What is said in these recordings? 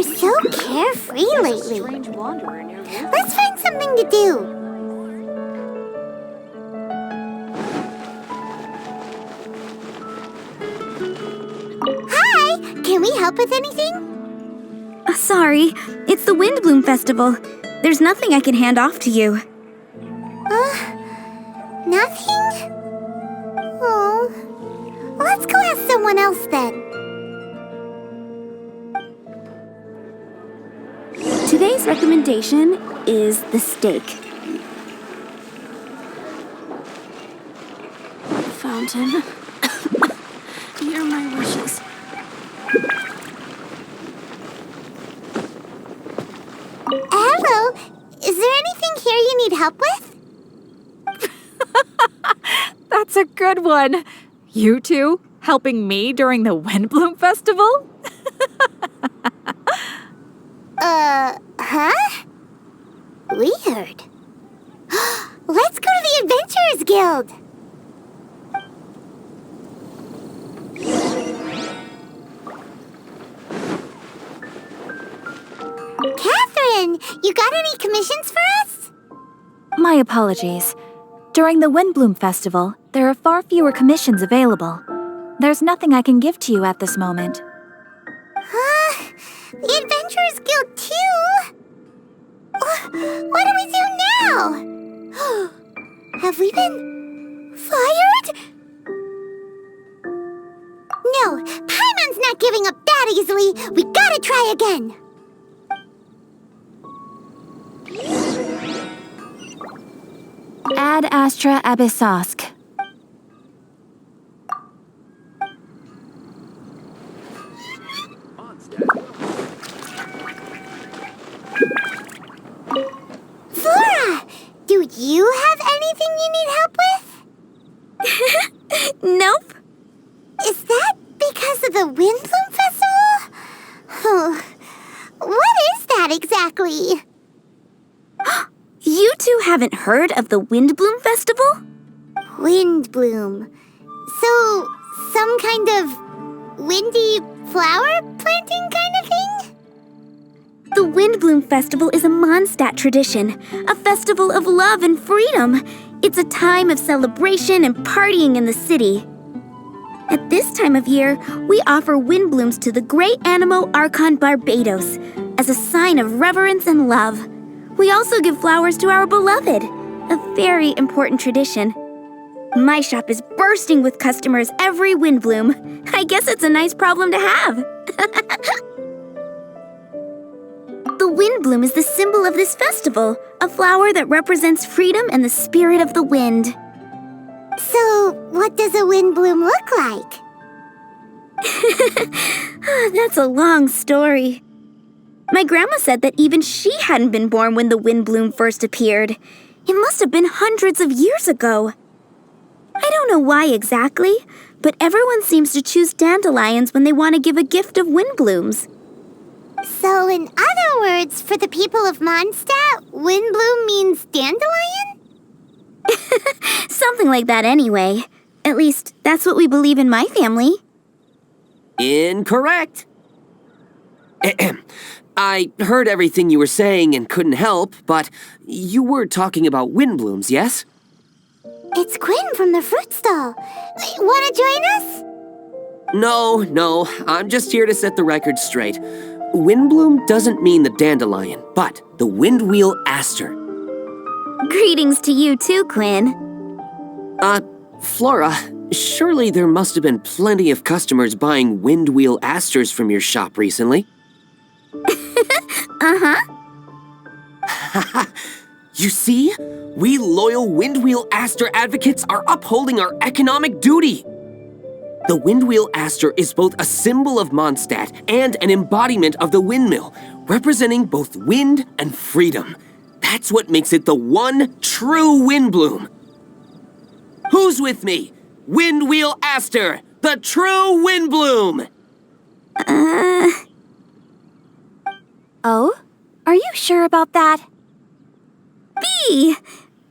You're so carefree lately. Let's find something to do. Hi! Can we help with anything? Sorry, it's the Windblume Festival. There's nothing I can hand off to you. Nothing? Oh. Let's go ask someone else then. Today's recommendation is the steak. Fountain, hear my wishes. Hello, is there anything here you need help with? That's a good one. You two helping me during the Windblume Festival? Huh? Weird. Let's go to the Adventurers Guild. Catherine, you got any commissions for us? My apologies. During the Windblume Festival, there are far fewer commissions available. There's nothing I can give to you at this moment. The Adventurers Guild too? What do we do now? Have we been fired? No, Paimon's not giving up that easily. We gotta try again. Ad Astra Abyssosk. Flora, do you have anything you need help with? Nope. Is that because of the Windblume Festival? What is that exactly? You two haven't heard of the Windblume Festival? Windblume. So, some kind of windy flower planting kind of thing? The Windblume Festival is a Mondstadt tradition, a festival of love and freedom. It's a time of celebration and partying in the city. At this time of year, we offer windblooms to the great Animo Archon Barbados as a sign of reverence and love. We also give flowers to our beloved, a very important tradition. My shop is bursting with customers every Windblume. I guess it's a nice problem to have. The Windblume is the symbol of this festival, a flower that represents freedom and the spirit of the wind. So, what does a windbloom look like? That's a long story. My grandma said that even she hadn't been born when the Windblume first appeared. It must have been hundreds of years ago. I don't know why exactly, but everyone seems to choose dandelions when they want to give a gift of windblooms. So, in other words, for the people of Mondstadt, windbloom means dandelion? Something like that anyway. At least, that's what we believe in my family. Incorrect. I heard everything you were saying and couldn't help, but you were talking about windblooms, yes? It's Quinn from the fruit stall. Wanna join us? No, I'm just here to set the record straight. Windbloom doesn't mean the dandelion, but the windwheel aster. Greetings to you too, Quinn. Flora, surely there must have been plenty of customers buying windwheel asters from your shop recently. Uh-huh. You see? We loyal windwheel aster advocates are upholding our economic duty. The windwheel aster is both a symbol of Mondstadt and an embodiment of the windmill, representing both wind and freedom. That's what makes it the one true windbloom. Who's with me? Windwheel aster, the true windbloom! Oh? Are you sure about that? Bee!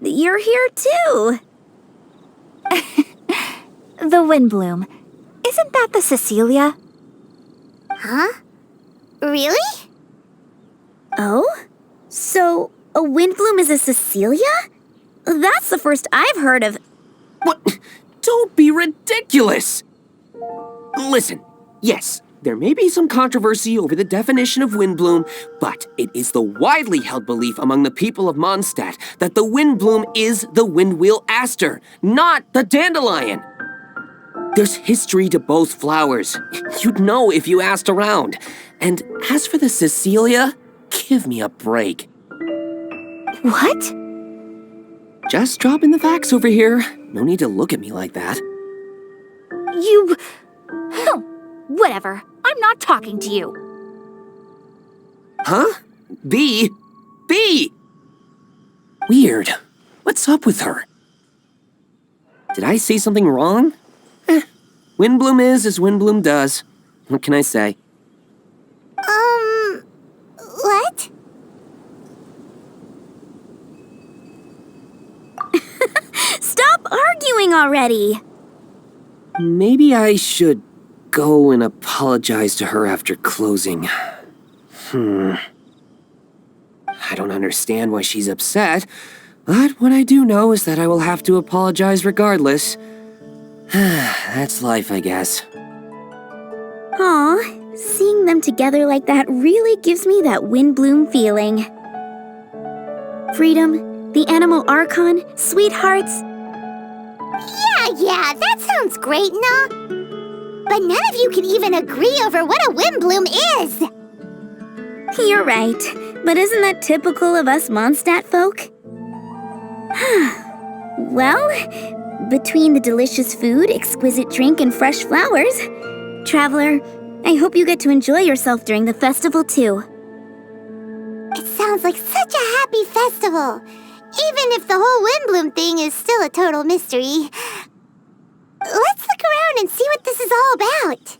You're here too! The Windblume. Isn't that the Cecilia? Huh? Really? Oh? So, a Windblume is a Cecilia? That's the first I've heard of. What? Don't be ridiculous! Listen, yes, there may be some controversy over the definition of Windblume, but it is the widely held belief among the people of Mondstadt that the Windblume is the Windwheel Aster, not the dandelion. There's history to both flowers. You'd know if you asked around. And as for the Cecilia, give me a break. What? Just dropping the facts over here. No need to look at me like that. You... Whatever. I'm not talking to you. Huh? B? Weird. What's up with her? Did I say something wrong? Windblume is as Windblume does. What can I say? What? Stop arguing already! Maybe I should go and apologize to her after closing. I don't understand why she's upset, but what I do know is that I will have to apologize regardless. That's life, I guess. Aw, seeing them together like that really gives me that Windblume feeling. Freedom, the Animal Archon, sweethearts. Yeah, that sounds great, nah. But none of you can even agree over what a Windblume is. You're right, but isn't that typical of us Mondstadt folk? Well, between the delicious food, exquisite drink, and fresh flowers, Traveler, I hope you get to enjoy yourself during the festival too. It sounds like such a happy festival, even if the whole Windblume thing is still a total mystery. Let's look around and see what this is all about.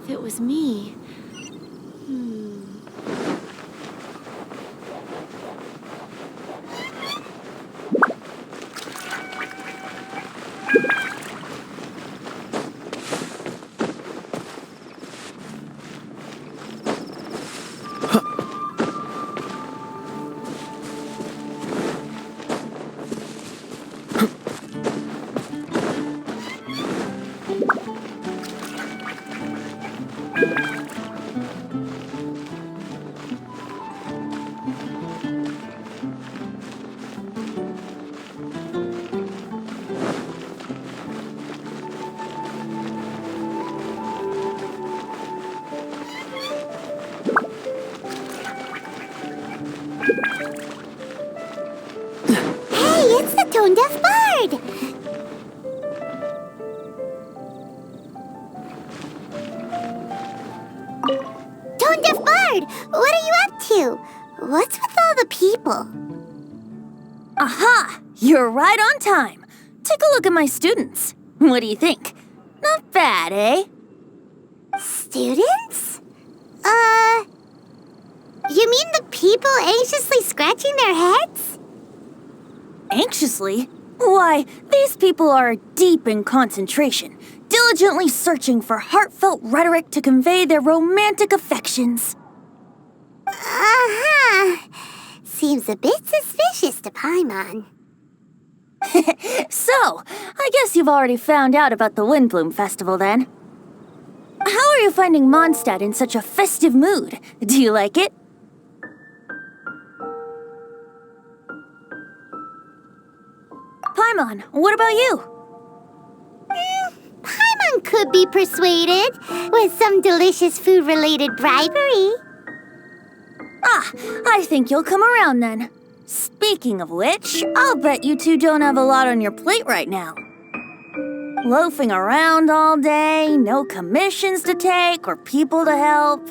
If it was me... Tone-deaf bard! Tone-deaf bard! What are you up to? What's with all the people? Aha! You're right on time. Take a look at my students. What do you think? Not bad, eh? Students? You mean the people anxiously scratching their heads? Anxiously? Why, these people are deep in concentration, diligently searching for heartfelt rhetoric to convey their romantic affections. Uh-huh. Seems a bit suspicious to Paimon. So, I guess you've already found out about the Windblume Festival then. How are you finding Mondstadt in such a festive mood? Do you like it? Paimon, what about you? Paimon could be persuaded with some delicious food-related bribery. Ah, I think you'll come around then. Speaking of which, I'll bet you two don't have a lot on your plate right now. Loafing around all day, no commissions to take or people to help.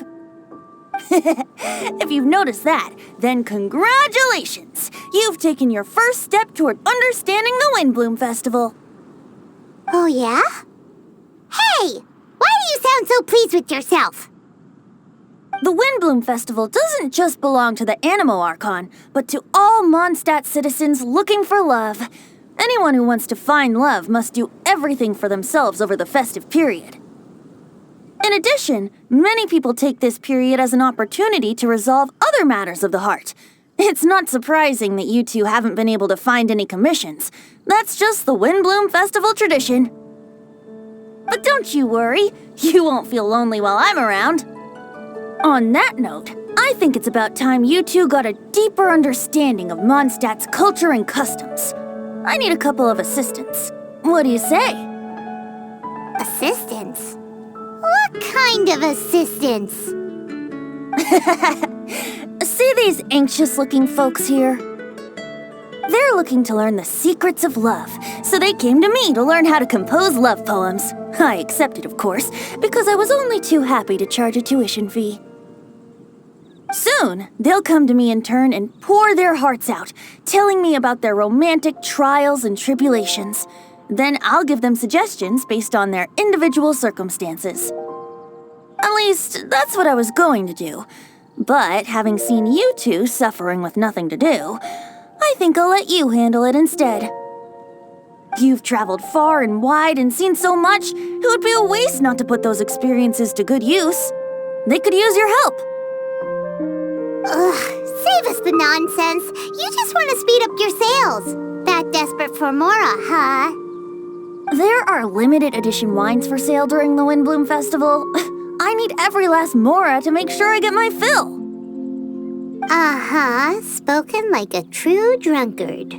If you've noticed that, then congratulations! You've taken your first step toward understanding the Windblume Festival. Oh, yeah? Hey! Why do you sound so pleased with yourself? The Windblume Festival doesn't just belong to the Animo Archon, but to all Mondstadt citizens looking for love. Anyone who wants to find love must do everything for themselves over the festive period. In addition, many people take this period as an opportunity to resolve other matters of the heart. It's not surprising that you two haven't been able to find any commissions. That's just the Windblume Festival tradition. But don't you worry, you won't feel lonely while I'm around. On that note, I think it's about time you two got a deeper understanding of Mondstadt's culture and customs. I need a couple of assistants. What do you say? Assistance? What kind of assistance? See these anxious-looking folks here? They're looking to learn the secrets of love, so they came to me to learn how to compose love poems. I accepted, of course, because I was only too happy to charge a tuition fee. Soon, they'll come to me in turn and pour their hearts out, telling me about their romantic trials and tribulations. Then I'll give them suggestions based on their individual circumstances. At least, that's what I was going to do. But having seen you two suffering with nothing to do, I think I'll let you handle it instead. You've traveled far and wide and seen so much, it would be a waste not to put those experiences to good use. They could use your help. Ugh, save us the nonsense. You just want to speed up your sales. That desperate for more, huh? There are limited edition wines for sale during the Windblume Festival. I need every last mora to make sure I get my fill. Uh-huh, spoken like a true drunkard.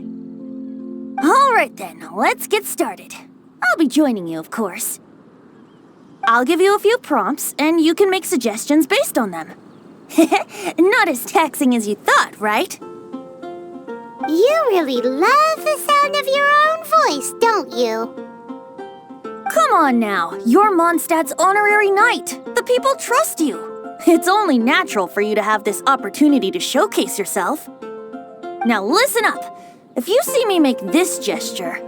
All right then, let's get started. I'll be joining you, of course. I'll give you a few prompts, and you can make suggestions based on them. Not as taxing as you thought, right? You really love the sound of your own voice, don't you? Come on now, you're Mondstadt's honorary knight. The people trust you. It's only natural for you to have this opportunity to showcase yourself. Now listen up. If you see me make this gesture,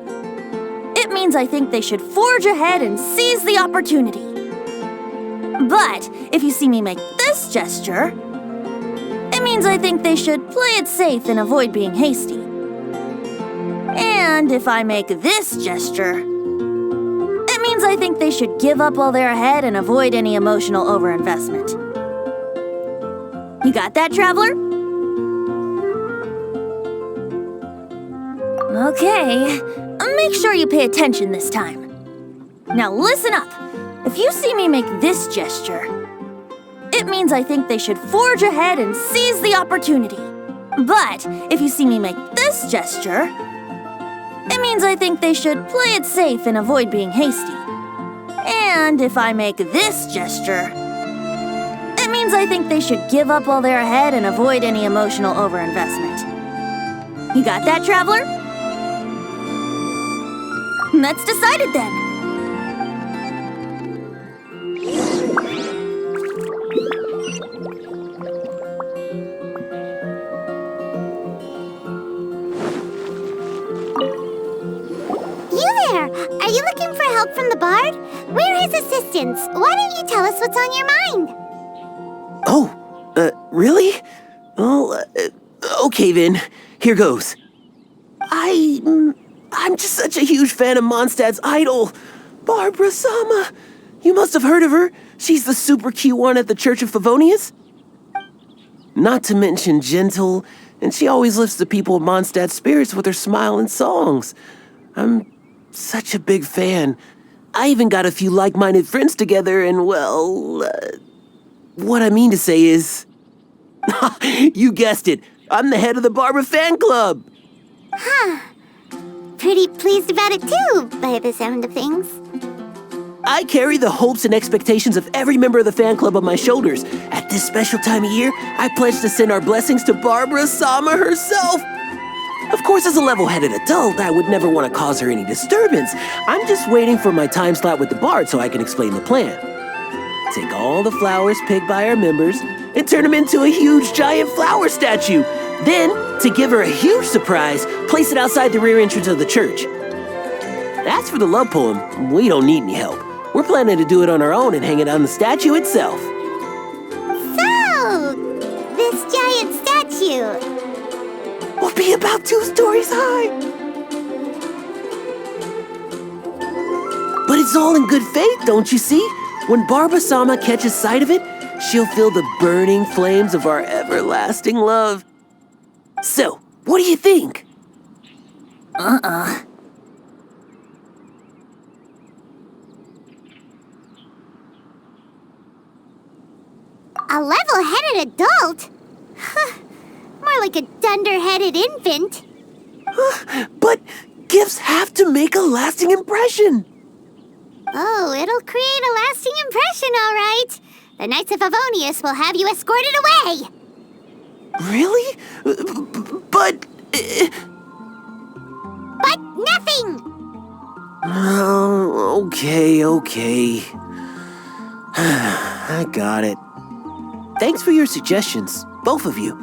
it means I think they should forge ahead and seize the opportunity. But if you see me make this gesture, it means I think they should play it safe and avoid being hasty. And if I make this gesture, it means I think they should give up while they're ahead and avoid any emotional overinvestment. You got that, traveler? Okay, make sure you pay attention this time. Now listen up. If you see me make this gesture, it means I think they should forge ahead and seize the opportunity. But if you see me make this gesture, it means I think they should play it safe and avoid being hasty. And if I make this gesture, it means I think they should give up while they're ahead and avoid any emotional overinvestment. You got that, traveler? That's decided then. Are you looking for help from the bard? We're his assistants. Why don't you tell us what's on your mind? Oh, really? Well, okay then. Here goes. I'm just such a huge fan of Mondstadt's idol, Barbara Sama. You must have heard of her. She's the super cute one at the Church of Favonius. Not to mention gentle, and she always lifts the people of Mondstadt's spirits with her smile and songs. I'm such a big fan. I even got a few like-minded friends together, and well, what I mean to say is, you guessed it, I'm the head of the Barbara fan club. Huh. Pretty pleased about it too, by the sound of things. I carry the hopes and expectations of every member of the fan club on my shoulders. At this special time of year, I pledge to send our blessings to Barbara Sama herself. Of course, as a level-headed adult, I would never want to cause her any disturbance. I'm just waiting for my time slot with the bard so I can explain the plan. Take all the flowers picked by our members and turn them into a huge giant flower statue. Then, to give her a huge surprise, place it outside the rear entrance of the church. As for the love poem, we don't need any help. We're planning to do it on our own and hang it on the statue itself. So, cute. We'll be about 2 stories high. But it's all in good faith, don't you see? When Barba-sama catches sight of it, she'll feel the burning flames of our everlasting love. So, what do you think? Uh-uh. A level-headed adult? More like a dunder-headed infant. But gifts have to make a lasting impression. Oh, it'll create a lasting impression, all right. The Knights of Favonius will have you escorted away. Really? But... But nothing! Oh, okay. I got it. Thanks for your suggestions, both of you.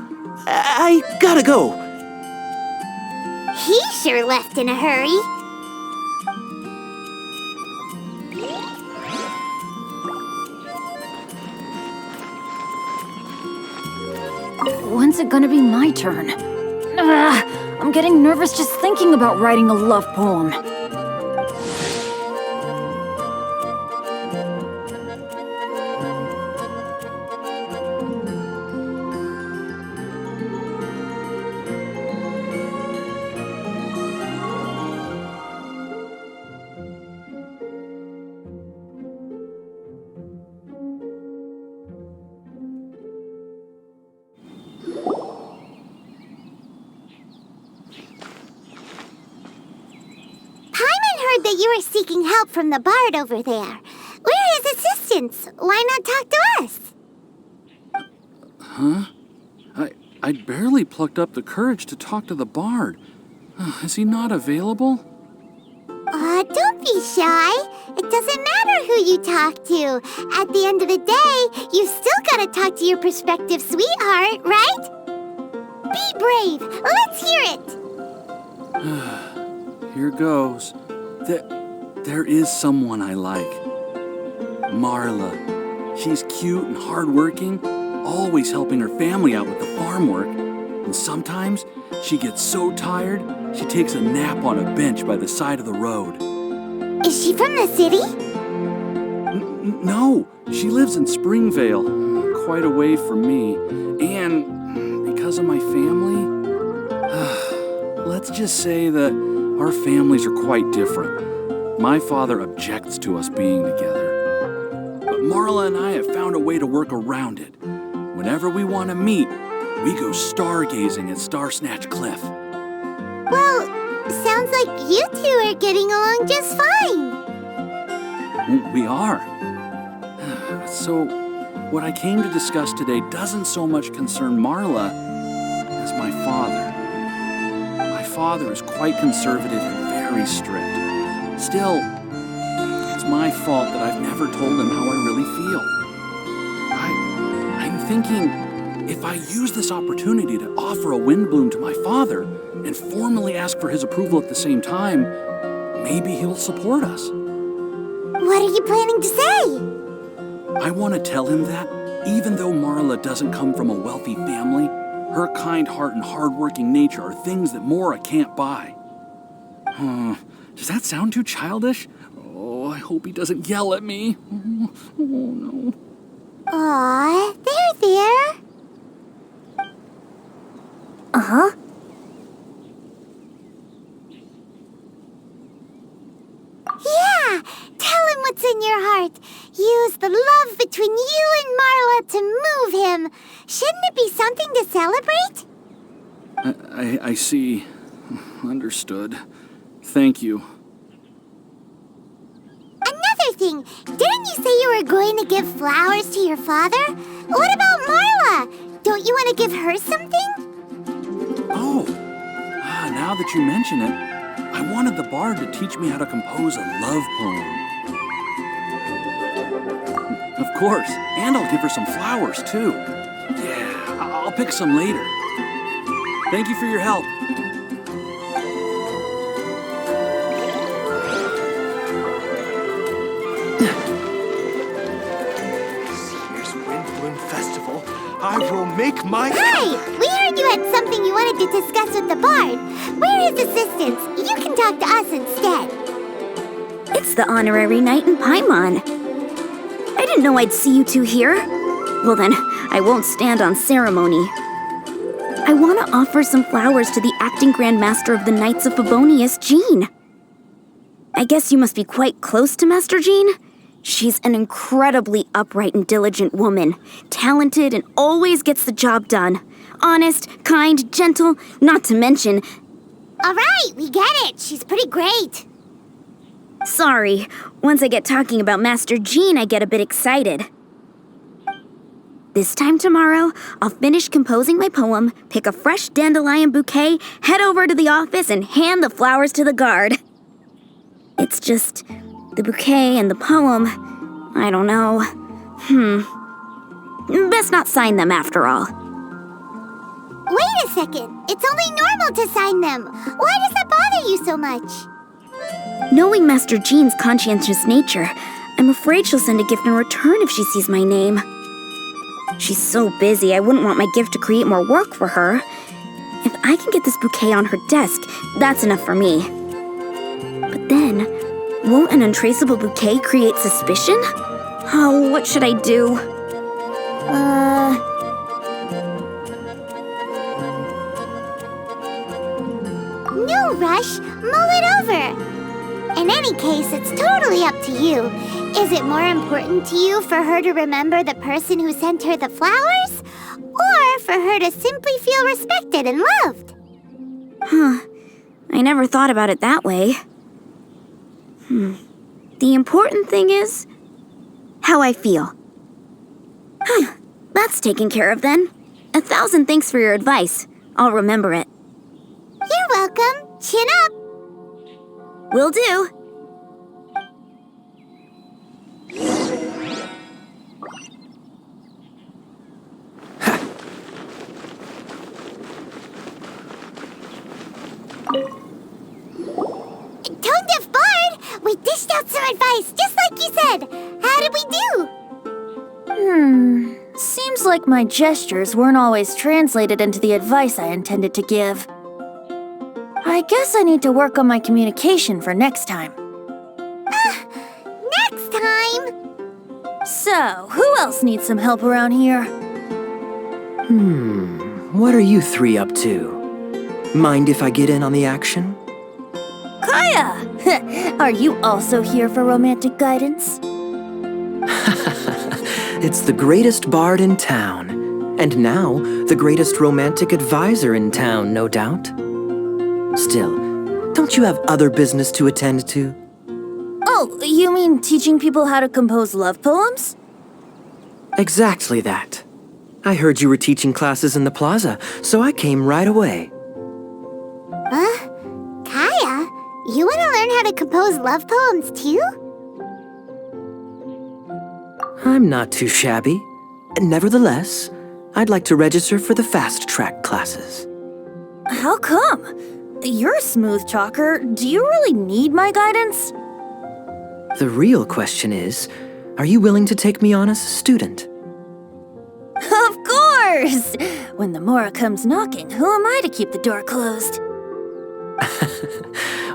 I gotta go. He sure left in a hurry. When's it gonna be my turn? I'm getting nervous just thinking about writing a love poem. That you were seeking help from the bard over there. We're his assistants. Why not talk to us? Huh? I'd barely plucked up the courage to talk to the bard. Is he not available? Don't be shy. It doesn't matter who you talk to. At the end of the day, you still gotta talk to your prospective sweetheart, right? Be brave. Let's hear it. Here goes. There is someone I like. Marla. She's cute and hardworking, always helping her family out with the farm work. And sometimes she gets so tired, she takes a nap on a bench by the side of the road. Is she from the city? No, she lives in Springvale, quite away from me. And because of my family, let's just say that our families are quite different. My father objects to us being together. But Marla and I have found a way to work around it. Whenever we want to meet, we go stargazing at Star Snatch Cliff. Well, sounds like you two are getting along just fine. We are. So, what I came to discuss today doesn't so much concern Marla as my father. My father is quite conservative and very strict. Still, it's my fault that I've never told him how I really feel. I'm thinking if I use this opportunity to offer a Windblume to my father and formally ask for his approval at the same time, maybe he'll support us. What are you planning to say? I want to tell him that, even though Marla doesn't come from a wealthy family, her kind heart and hardworking nature are things that Mora can't buy. Does that sound too childish? Oh, I hope he doesn't yell at me. Oh no. Aw, there. Uh-huh. Yeah, tell him what's in your heart. Use the love between you and Marla to move him. Shouldn't it be something to celebrate? I see. Understood. Thank you. Another thing, didn't you say you were going to give flowers to your father? What about Marla? Don't you want to give her something? Oh, now that you mention it, I wanted the bard to teach me how to compose a love poem. Of course, and I'll give her some flowers, too. Yeah, I'll pick some later. Thank you for your help. This year's Windblume Festival, I will make my... Hey, we heard said you had something you wanted to discuss with the bard. We're his assistants. You can talk to us instead. It's the honorary knight in Paimon. I didn't know I'd see you two here. Well then, I won't stand on ceremony. I want to offer some flowers to the acting Grand Master of the Knights of Favonius, Jean. I guess you must be quite close to Master Jean? She's an incredibly upright and diligent woman, talented and always gets the job done. Honest, kind, gentle, not to mention... All right, we get it. She's pretty great. Sorry, once I get talking about Master Jean, I get a bit excited. This time tomorrow, I'll finish composing my poem, pick a fresh dandelion bouquet, head over to the office, and hand the flowers to the guard. It's just... the bouquet and the poem... I don't know. Best not sign them after all. Wait a second. It's only normal to sign them. Why does that bother you so much? Knowing Master Jean's conscientious nature, I'm afraid she'll send a gift in return if she sees my name. She's so busy, I wouldn't want my gift to create more work for her. If I can get this bouquet on her desk, that's enough for me. But then, won't an untraceable bouquet create suspicion? Oh, what should I do? No rush. Mull it over. In any case, it's totally up to you. Is it more important to you for her to remember the person who sent her the flowers? Or for her to simply feel respected and loved? I never thought about it that way. The important thing is how I feel. That's taken care of then. 1,000 thanks for your advice. I'll remember it. You're welcome. Chin up. Will do. Tone-deaf bard! We dished out some advice, just like you said. How did we do? Seems like my gestures weren't always translated into the advice I intended to give. I guess I need to work on my communication for next time. Next time! So, who else needs some help around here? What are you three up to? Mind if I get in on the action? Kaya! Are you also here for romantic guidance? It's the greatest bard in town. And now, the greatest romantic advisor in town, no doubt. Still, don't you have other business to attend to? Oh, you mean teaching people how to compose love poems? Exactly that. I heard you were teaching classes in the plaza, so I came right away. Huh? Kaya, you want to learn how to compose love poems too? I'm not too shabby. Nevertheless, I'd like to register for the fast-track classes. How come? You're a smooth talker. Do you really need my guidance? The real question is, are you willing to take me on as a student? Of course! When the Mora comes knocking, who am I to keep the door closed?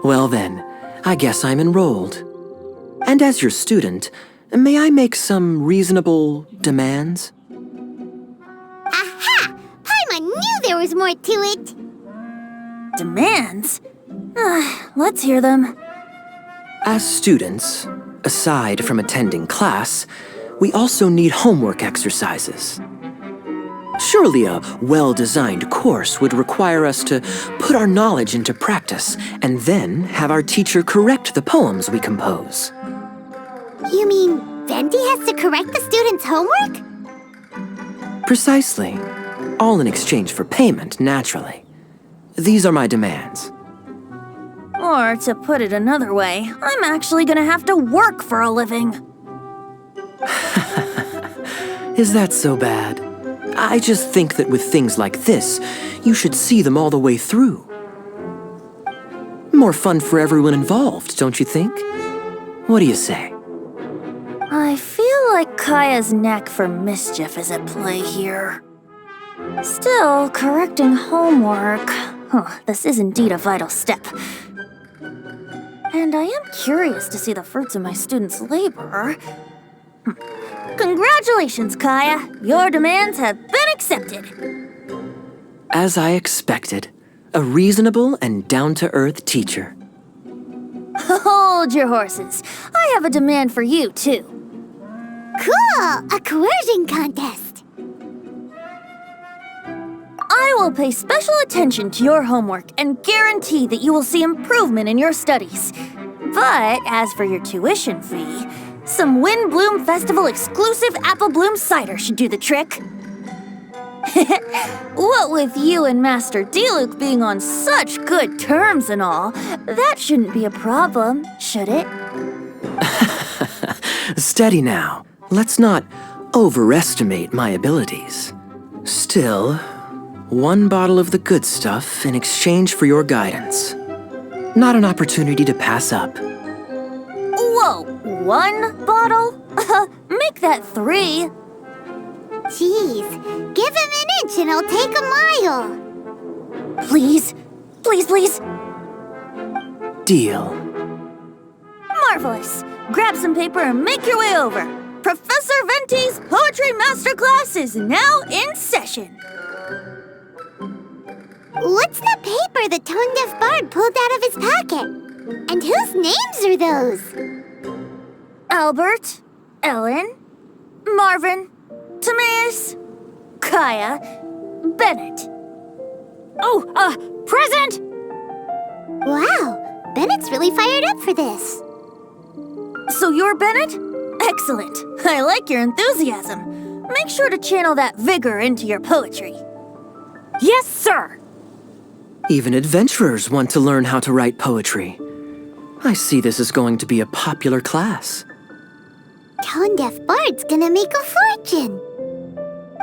Well then, I guess I'm enrolled. And as your student, may I make some reasonable demands? Aha! Paimon knew there was more to it! Demands? Let's hear them. As students, aside from attending class, we also need homework exercises. Surely a well-designed course would require us to put our knowledge into practice and then have our teacher correct the poems we compose. You mean Venti has to correct the students' homework? Precisely. All in exchange for payment, naturally. These are my demands. Or, to put it another way, I'm actually gonna have to work for a living. Is that so bad? I just think that with things like this, you should see them all the way through. More fun for everyone involved, don't you think? What do you say? I feel like Kaya's knack for mischief is at play here. Still, correcting homework. This is indeed a vital step. And I am curious to see the fruits of my students' labor. Congratulations, Kaya! Your demands have been accepted. As I expected, a reasonable and down-to-earth teacher. Hold your horses. I have a demand for you, too. Cool! A coercion contest. I will pay special attention to your homework and guarantee that you will see improvement in your studies. But as for your tuition fee, some Windblume Festival exclusive apple bloom cider should do the trick. What with you and Master Diluc being on such good terms and all, that shouldn't be a problem, should it? Steady now. Let's not overestimate my abilities. Still, one bottle of the good stuff in exchange for your guidance. Not an opportunity to pass up. Whoa, 1 bottle? Make that 3. Jeez, give him an inch and he'll take a mile. Please, please, please. Deal. Marvelous. Grab some paper and make your way over. Professor Venti's Poetry Masterclass is now in session. What's the paper the tone-deaf bard pulled out of his pocket? And whose names are those? Albert, Ellen, Marvin, Timaeus, Kaya, Bennett. Present! Wow, Bennett's really fired up for this. So you're Bennett? Excellent. I like your enthusiasm. Make sure to channel that vigor into your poetry. Yes, sir! Even adventurers want to learn how to write poetry. I see this is going to be a popular class. Tone-deaf bard's gonna make a fortune.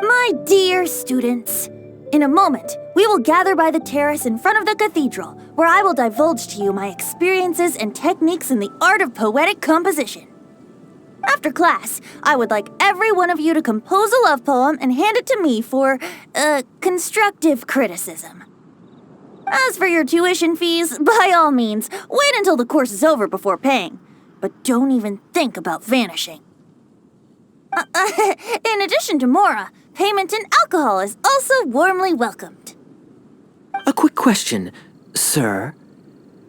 My dear students, in a moment, we will gather by the terrace in front of the cathedral, where I will divulge to you my experiences and techniques in the art of poetic composition. After class, I would like every one of you to compose a love poem and hand it to me for, constructive criticism. As for your tuition fees, by all means, wait until the course is over before paying. But don't even think about vanishing. In addition to Mora, payment in alcohol is also warmly welcomed. A quick question, sir.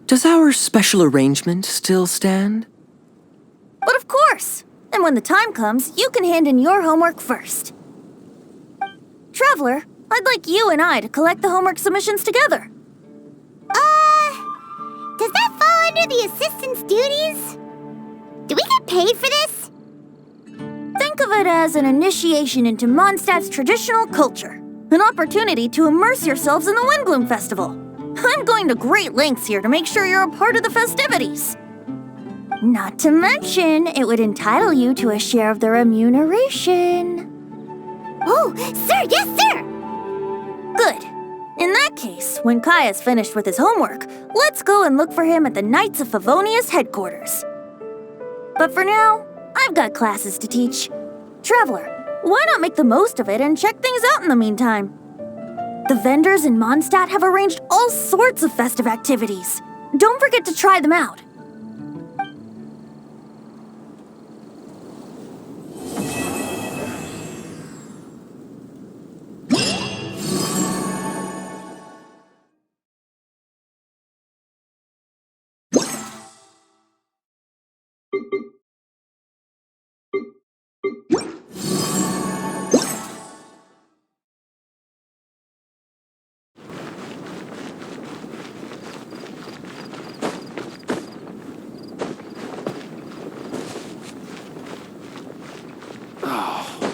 Does our special arrangement still stand? But of course! And when the time comes, you can hand in your homework first. Traveler, I'd like you and I to collect the homework submissions together. Does that fall under the assistant's duties? Do we get paid for this? Think of it as an initiation into Mondstadt's traditional culture. An opportunity to immerse yourselves in the Windblume Festival. I'm going to great lengths here to make sure you're a part of the festivities. Not to mention, it would entitle you to a share of the remuneration. Oh, sir, yes, sir! Good. In that case, when Kaya's finished with his homework, let's go and look for him at the Knights of Favonius headquarters. But for now, I've got classes to teach. Traveler, why not make the most of it and check things out in the meantime? The vendors in Mondstadt have arranged all sorts of festive activities. Don't forget to try them out.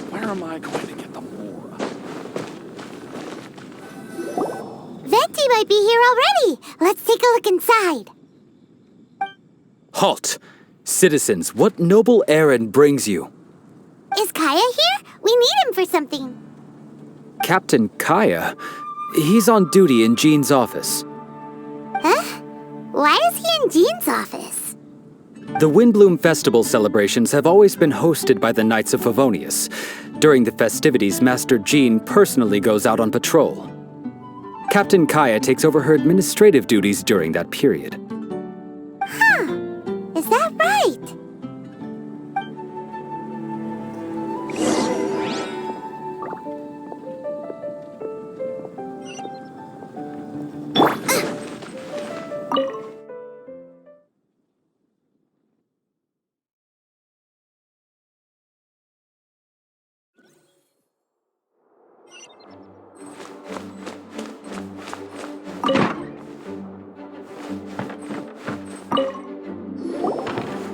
Where am I going to get the Mora? Venti might be here already. Let's take a look inside. Halt! Citizens, what noble errand brings you? Is Kaya here? We need him for something. Captain Kaya? He's on duty in Jean's office. Huh? Why is he in Jean's office? The Windblume Festival celebrations have always been hosted by the Knights of Favonius. During the festivities, Master Jean personally goes out on patrol. Captain Kaya takes over her administrative duties during that period. Is that right?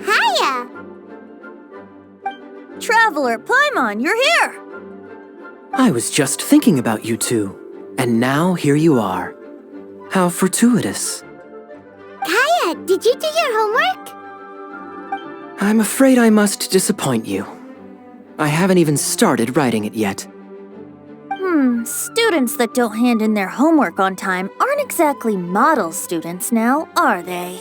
Hiya! Traveler, Paimon, you're here! I was just thinking about you two, and now here you are. How fortuitous. Kaya, did you do your homework? I'm afraid I must disappoint you. I haven't even started writing it yet. Students that don't hand in their homework on time aren't exactly model students now, are they?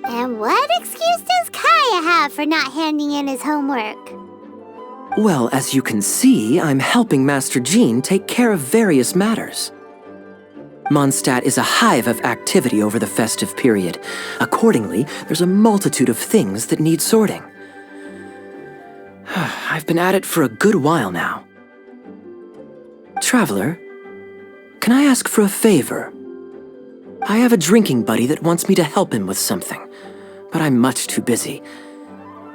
And what excuse does Kaya have for not handing in his homework? Well, as you can see, I'm helping Master Jean take care of various matters. Mondstadt is a hive of activity over the festive period. Accordingly, there's a multitude of things that need sorting. I've been at it for a good while now. Traveler, can I ask for a favor? I have a drinking buddy that wants me to help him with something, but I'm much too busy.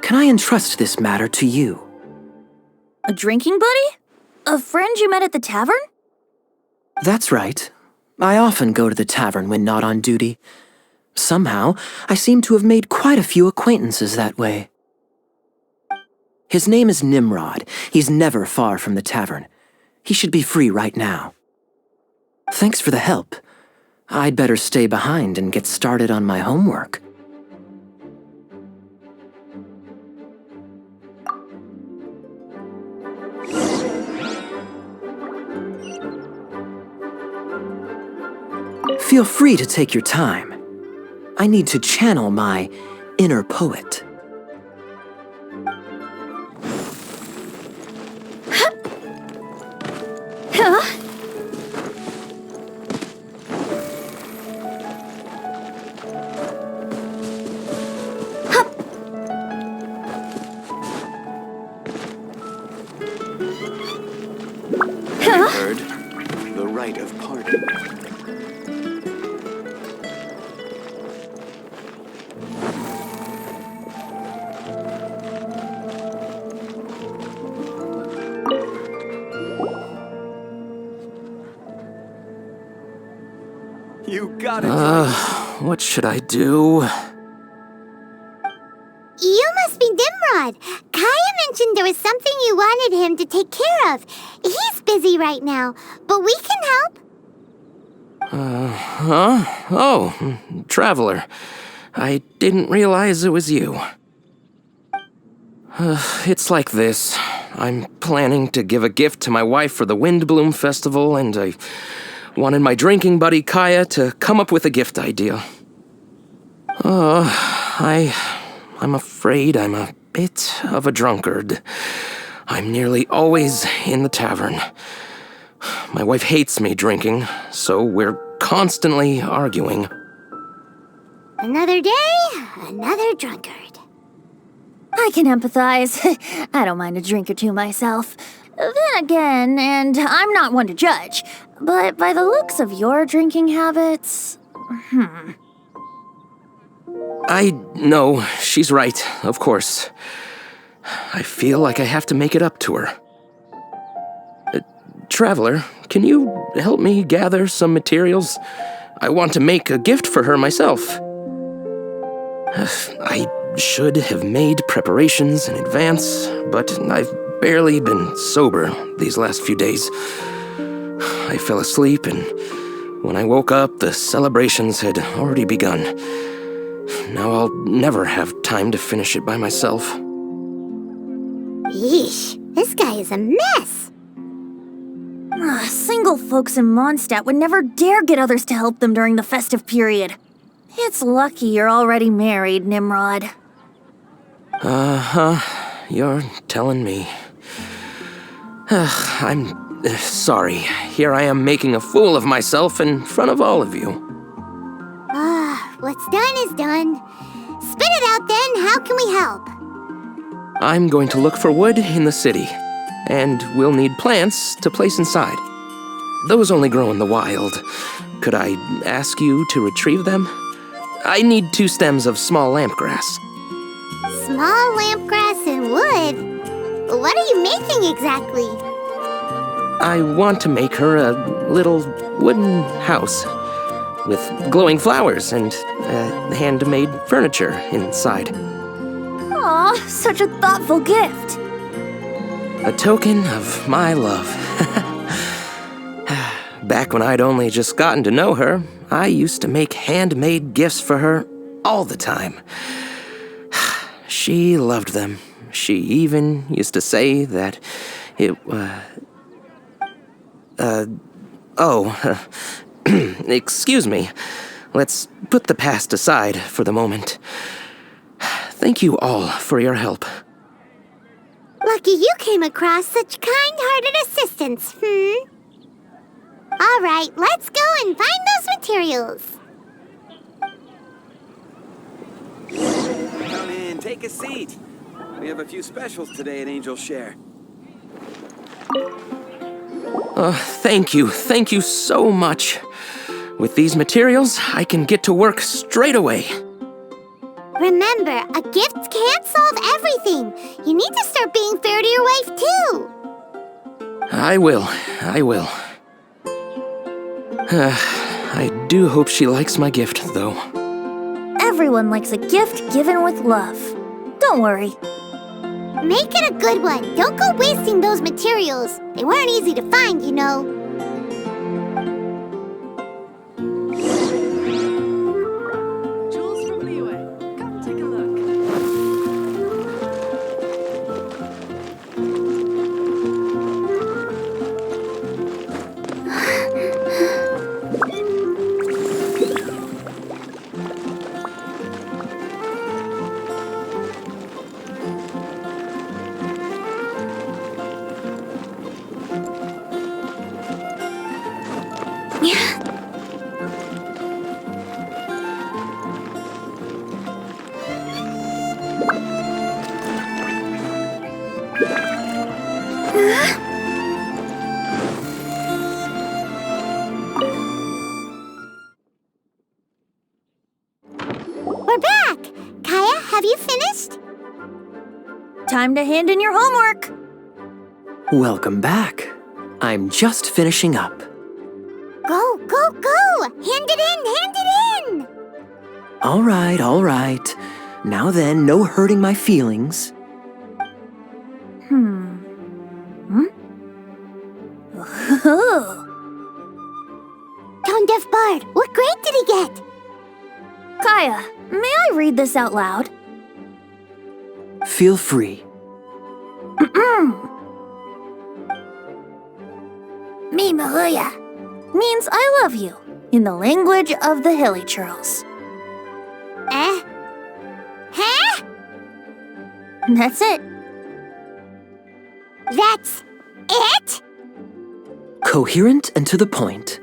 Can I entrust this matter to you? A drinking buddy? A friend you met at the tavern? That's right. I often go to the tavern when not on duty. Somehow, I seem to have made quite a few acquaintances that way. His name is Nimrod. He's never far from the tavern. He should be free right now. Thanks for the help. I'd better stay behind and get started on my homework. Feel free to take your time. I need to channel my inner poet. Heard the right of pardon. You got it. What should I do? You must be Nimrod. Kaya mentioned there was something you wanted him to take care of. He's busy right now, but we can help. Oh, Traveler. I didn't realize it was you. It's like this. I'm planning to give a gift to my wife for the Windblume Festival, and I wanted my drinking buddy Kaya to come up with a gift idea. I'm afraid I'm a bit of a drunkard. I'm nearly always in the tavern. My wife hates me drinking, so we're constantly arguing. Another day, another drunkard. I can empathize. I don't mind a drink or two myself. Then again, and I'm not one to judge, but by the looks of your drinking habits, I know, she's right, of course. I feel like I have to make it up to her. Traveler, can you help me gather some materials? I want to make a gift for her myself. I should have made preparations in advance, but I've barely been sober these last few days. I fell asleep, and when I woke up, the celebrations had already begun. Now I'll never have time to finish it by myself. Yeesh, this guy is a mess. Single folks in Mondstadt would never dare get others to help them during the festive period. It's lucky you're already married, Nimrod. You're telling me. I'm sorry. Here I am making a fool of myself in front of all of you. What's done is done. Spit it out then, how can we help? I'm going to look for wood in the city, and we'll need plants to place inside. Those only grow in the wild. Could I ask you to retrieve them? I need 2 stems of small lampgrass. Small lampgrass and wood? What are you making exactly? I want to make her a little wooden house with glowing flowers and handmade furniture inside. Aw, such a thoughtful gift. A token of my love. Back when I'd only just gotten to know her, I used to make handmade gifts for her all the time. She loved them. She even used to say that it, excuse me. Let's put the past aside for the moment. Thank you all for your help. Lucky you came across such kind-hearted assistance, All right, let's go and find those materials. Come in, take a seat. We have a few specials today at Angel Share. Thank you so much. With these materials, I can get to work straight away. Remember, a gift can't solve everything. You need to start being fair to your wife, too. I will. I do hope she likes my gift, though. Everyone likes a gift given with love. Don't worry. Make it a good one. Don't go wasting those materials. They weren't easy to find, you know. Jules from Liyue. Come take a look. We're back! Kaya, have you finished? Time to hand in your homework. Welcome back. I'm just finishing up. Go, go, go! Hand it in! All right. Now then, no hurting my feelings. Tone Deaf Bard, what grade did he get? Kaya, may I read this out loud? Feel free. Me Mahuya. Means I love you, in the language of the Hilly Churls. Eh? Huh? That's it. That's it? Coherent and to the point.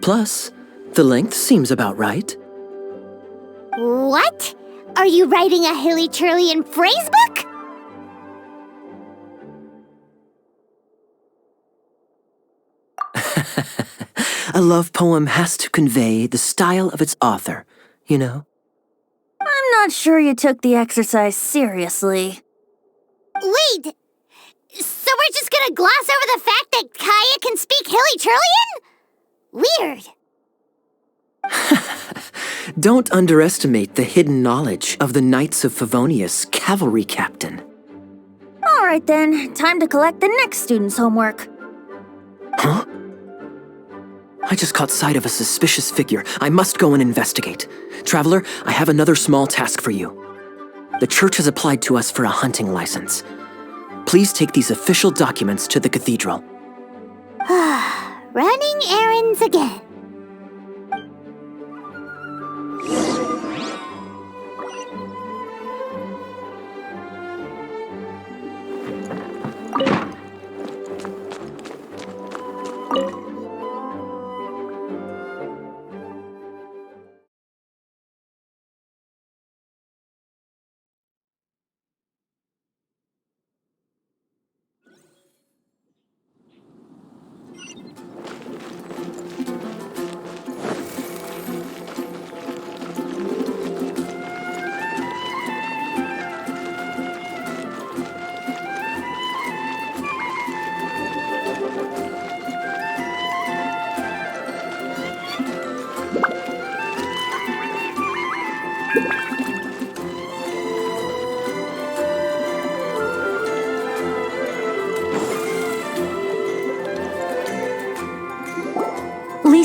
Plus, the length seems about right. What? Are you writing a Hilly Churlian phrase book? A love poem has to convey the style of its author, you know? I'm not sure you took the exercise seriously. Wait! So we're just gonna gloss over the fact that Kaya can speak Hilly Churlian? Weird. Don't underestimate the hidden knowledge of the Knights of Favonius cavalry captain. All right then, time to collect the next student's homework. Huh? I just caught sight of a suspicious figure. I must go and investigate. Traveler, I have another small task for you. The church has applied to us for a hunting license. Please take these official documents to the cathedral. Running errands again.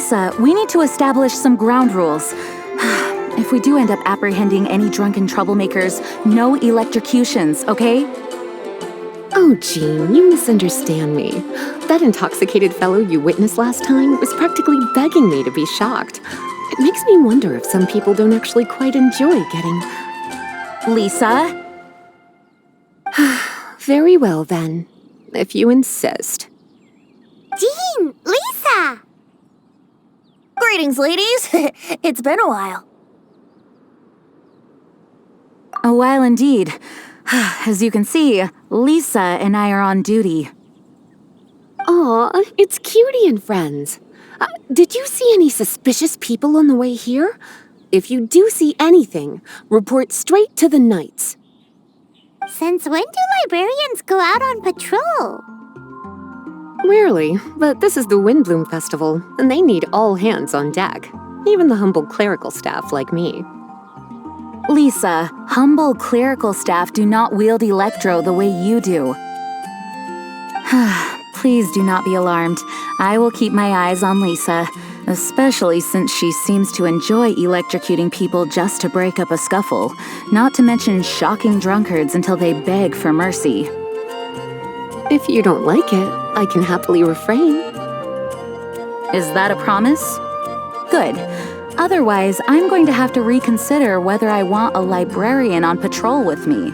Lisa, we need to establish some ground rules. If we do end up apprehending any drunken troublemakers, no electrocutions, okay? Oh, Jean, you misunderstand me. That intoxicated fellow you witnessed last time was practically begging me to be shocked. It makes me wonder if some people don't actually quite enjoy getting... Lisa? Very well, then. If you insist. Jean! Lisa! Greetings, ladies. It's been a while. A while indeed. As you can see, Lisa and I are on duty. Aw, it's Cutie and friends. Did you see any suspicious people on the way here? If you do see anything, report straight to the Knights. Since when do librarians go out on patrol? Rarely, but this is the Windblume Festival, and they need all hands on deck. Even the humble clerical staff like me. Lisa, humble clerical staff do not wield electro the way you do. Please do not be alarmed. I will keep my eyes on Lisa, especially since she seems to enjoy electrocuting people just to break up a scuffle, not to mention shocking drunkards until they beg for mercy. If you don't like it, I can happily refrain. Is that a promise? Good. Otherwise, I'm going to have to reconsider whether I want a librarian on patrol with me.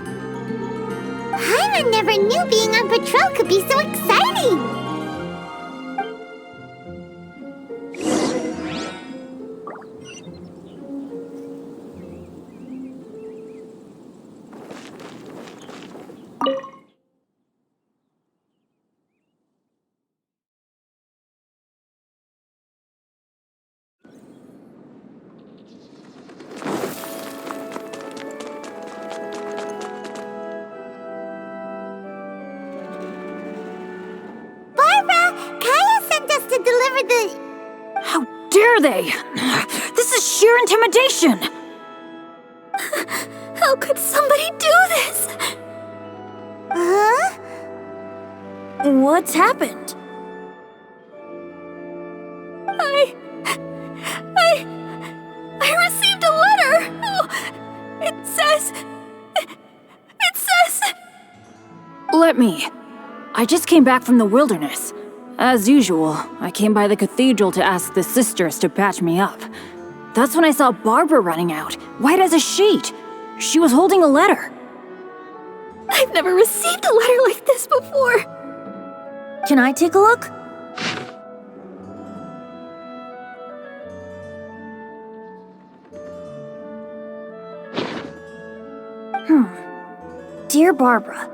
Paimon never knew being on patrol could be so exciting! To deliver the... How dare they? This is sheer intimidation! How could somebody do this? Huh? What's happened? I received a letter! Oh, it says... Let me. I just came back from the wilderness. As usual, I came by the cathedral to ask the sisters to patch me up. That's when I saw Barbara running out, white as a sheet. She was holding a letter. I've never received a letter like this before. Can I take a look? Dear Barbara,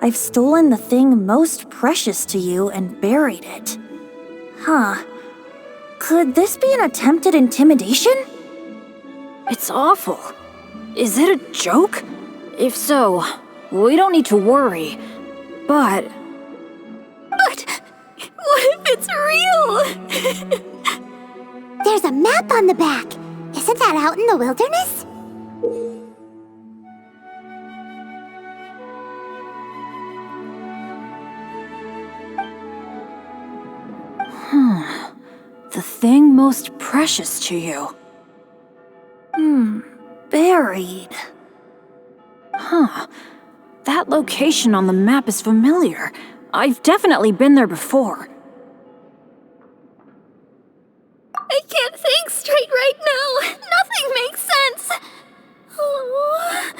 I've stolen the thing most precious to you and buried it. Huh. Could this be an attempted intimidation? It's awful. Is it a joke? If so, we don't need to worry. But What if it's real? There's a map on the back. Isn't that out in the wilderness? the thing most precious to you. Buried. Huh. That location on the map is familiar. I've definitely been there before. I can't think straight right now. Nothing makes sense. Oh.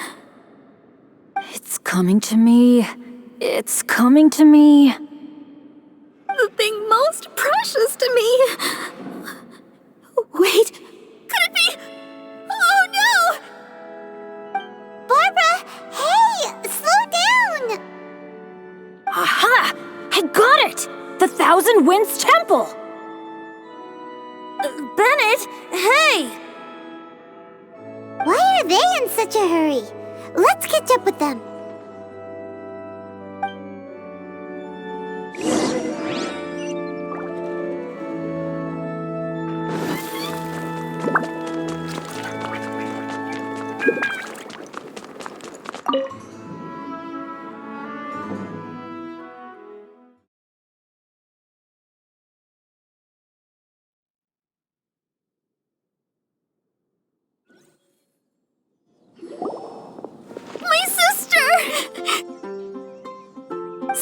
It's coming to me. It's coming to me. The thing most precious to me. Wait, could it be? Oh no! Barbara, hey, slow down! Aha! I got it! The Thousand Winds Temple! Bennett, hey! Why are they in such a hurry? Let's catch up with them.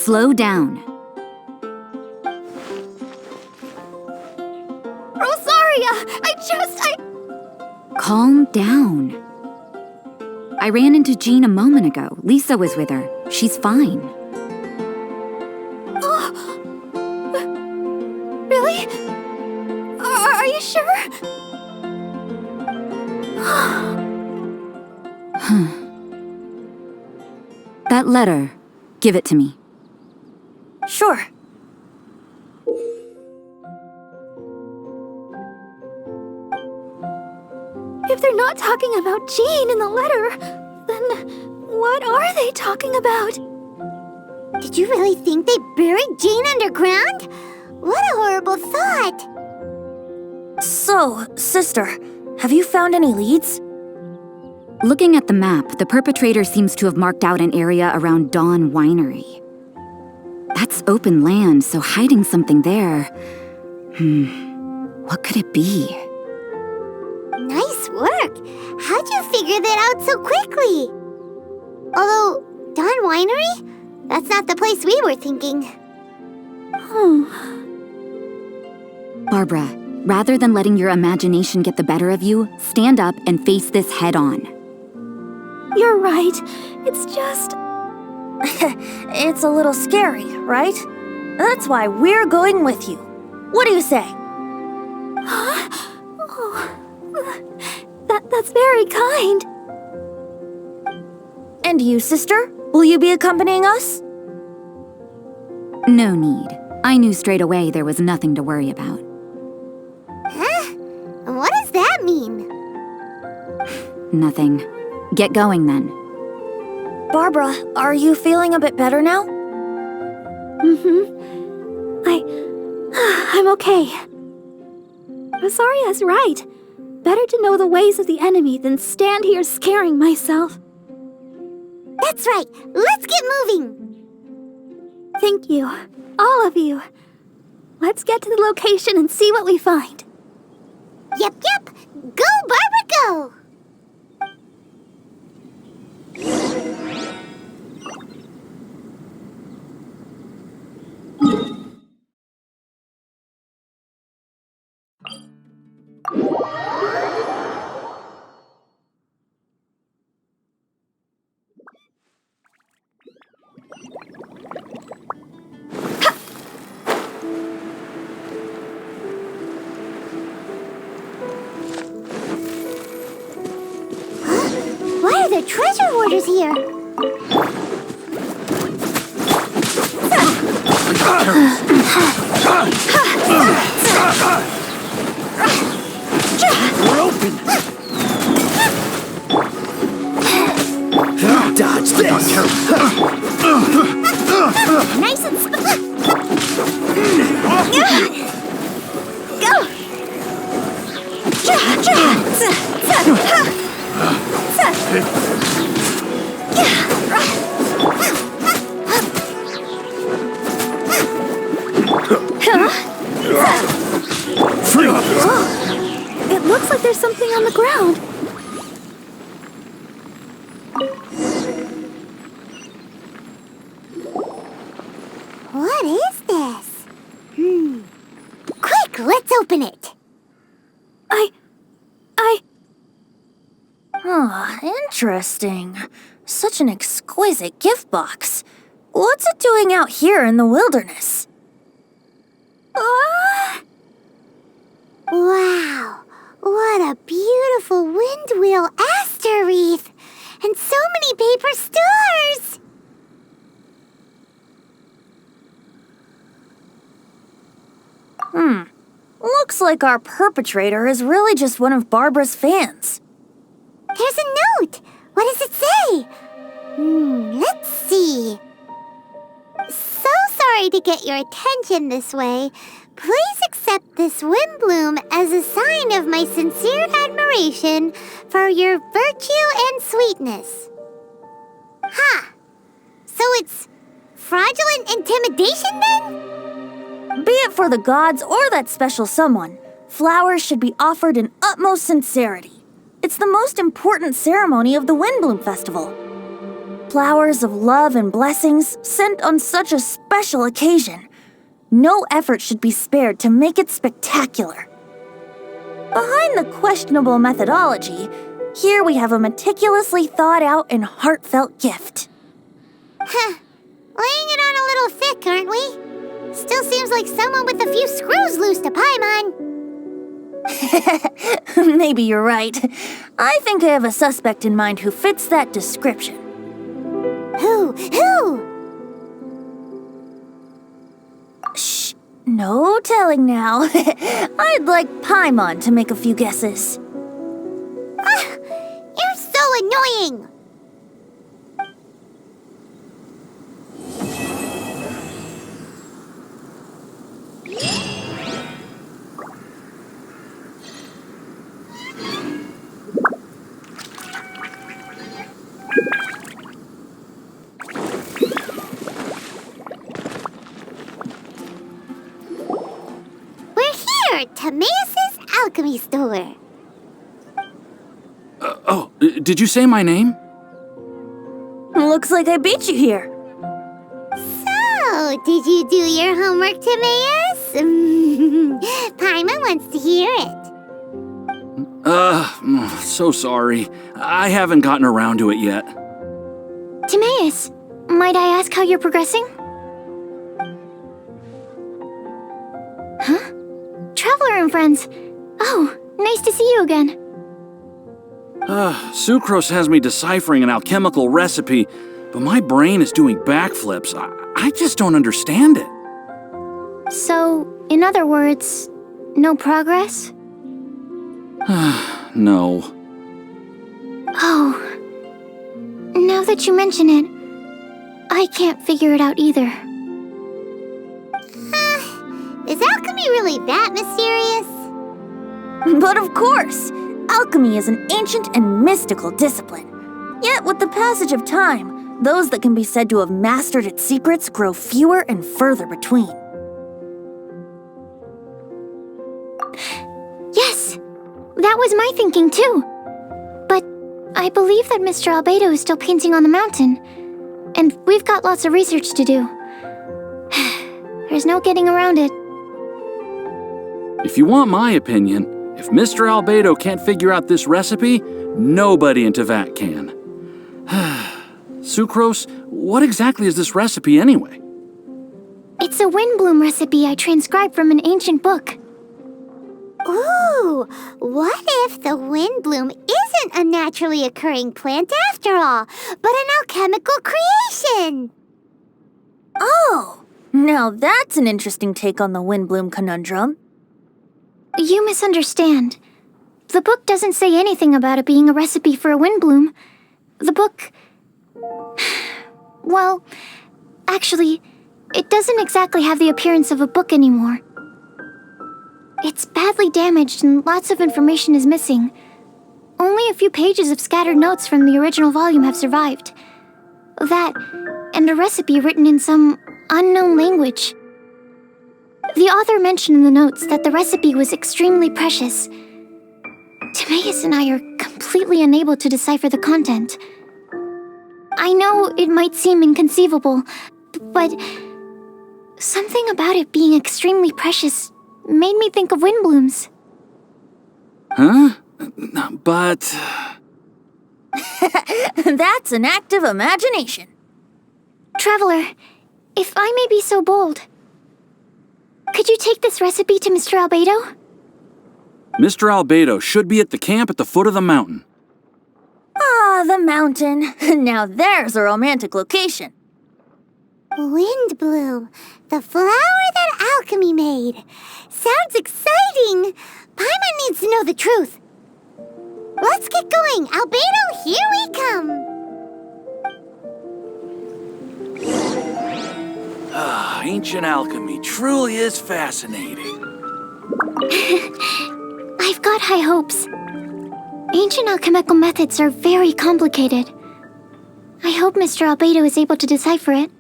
Slow down. Rosaria, Calm down. I ran into Jean a moment ago. Lisa was with her. She's fine. Really? Are you sure? That letter, give it to me. Sure. If they're not talking about Jean in the letter, then what are they talking about? Did you really think they buried Jean underground? What a horrible thought! So, sister, have you found any leads? Looking at the map, the perpetrator seems to have marked out an area around Dawn Winery. That's open land, so hiding something there... What could it be? Nice work! How'd you figure that out so quickly? Although, Dawn Winery? That's not the place we were thinking. Barbara, rather than letting your imagination get the better of you, stand up and face this head on. You're right. It's just... It's a little scary, right? That's why we're going with you. What do you say? Huh? That's very kind. And you, sister? Will you be accompanying us? No need. I knew straight away there was nothing to worry about. Huh? What does that mean? Nothing. Get going then. Barbara, are you feeling a bit better now? I'm okay. Rosaria's right. Better to know the ways of the enemy than stand here scaring myself. That's right. Let's get moving. Thank you. All of you. Let's get to the location and see what we find. Yep. Go, Barbara, go! Why are there treasure hoarders here? We're open! Dodge this! Nice and It looks like there's something on the ground. What is this? Quick, let's open it. Interesting. Such an exquisite gift box. What's it doing out here in the wilderness? Wow, what a beautiful windwheel aster wreath! And so many paper stars! Looks like our perpetrator is really just one of Barbara's fans. There's a note! What does it say? Let's see. So sorry to get your attention this way. Please accept this Windblume as a sign of my sincere admiration for your virtue and sweetness. Ha! So it's fraudulent intimidation then? Be it for the gods or that special someone, flowers should be offered in utmost sincerity. It's the most important ceremony of the Windblume Festival. Flowers of love and blessings sent on such a special occasion. No effort should be spared to make it spectacular. Behind the questionable methodology, here we have a meticulously thought out and heartfelt gift. Huh. Laying it on a little thick, aren't we? Still seems like someone with a few screws loose to Paimon. Maybe you're right. I think I have a suspect in mind who fits that description. Who? Shh, no telling now. I'd like Paimon to make a few guesses. You're so annoying! Timaeus' alchemy store. Did you say my name? Looks like I beat you here. So, did you do your homework, Timaeus? Paimon wants to hear it. So sorry. I haven't gotten around to it yet. Timaeus, might I ask how you're progressing? Huh? Traveler and friends. Oh, nice to see you again. Sucrose has me deciphering an alchemical recipe, but my brain is doing backflips. I just don't understand it. So, in other words, no progress? No. Oh. Now that you mention it, I can't figure it out either. Is alchemy really that mysterious? But of course! Alchemy is an ancient and mystical discipline. Yet with the passage of time, those that can be said to have mastered its secrets grow fewer and further between. Yes! That was my thinking too. But I believe that Mr. Albedo is still painting on the mountain. And we've got lots of research to do. There's no getting around it. If you want my opinion, if Mr. Albedo can't figure out this recipe, nobody in Tevat can. Sucrose, what exactly is this recipe anyway? It's a Windblume recipe I transcribed from an ancient book. Ooh, what if the Windblume isn't a naturally occurring plant after all, but an alchemical creation? Oh, now that's an interesting take on the Windblume conundrum. You misunderstand. The book doesn't say anything about it being a recipe for a Windblume. The book... Well, actually, it doesn't exactly have the appearance of a book anymore. It's badly damaged and lots of information is missing. Only a few pages of scattered notes from the original volume have survived. That, and a recipe written in some unknown language. The author mentioned in the notes that the recipe was extremely precious. Timaeus and I are completely unable to decipher the content. I know it might seem inconceivable, but something about it being extremely precious made me think of Windblooms. Huh? But... That's an act of imagination. Traveler, if I may be so bold, could you take this recipe to Mr. Albedo? Mr. Albedo should be at the camp at the foot of the mountain. Ah, the mountain. Now there's a romantic location. Windblume, the flower that alchemy made. Sounds exciting. Paimon needs to know the truth. Let's get going. Albedo, here we come. Ancient alchemy truly is fascinating. I've got high hopes. Ancient alchemical methods are very complicated. I hope Mr. Albedo is able to decipher it.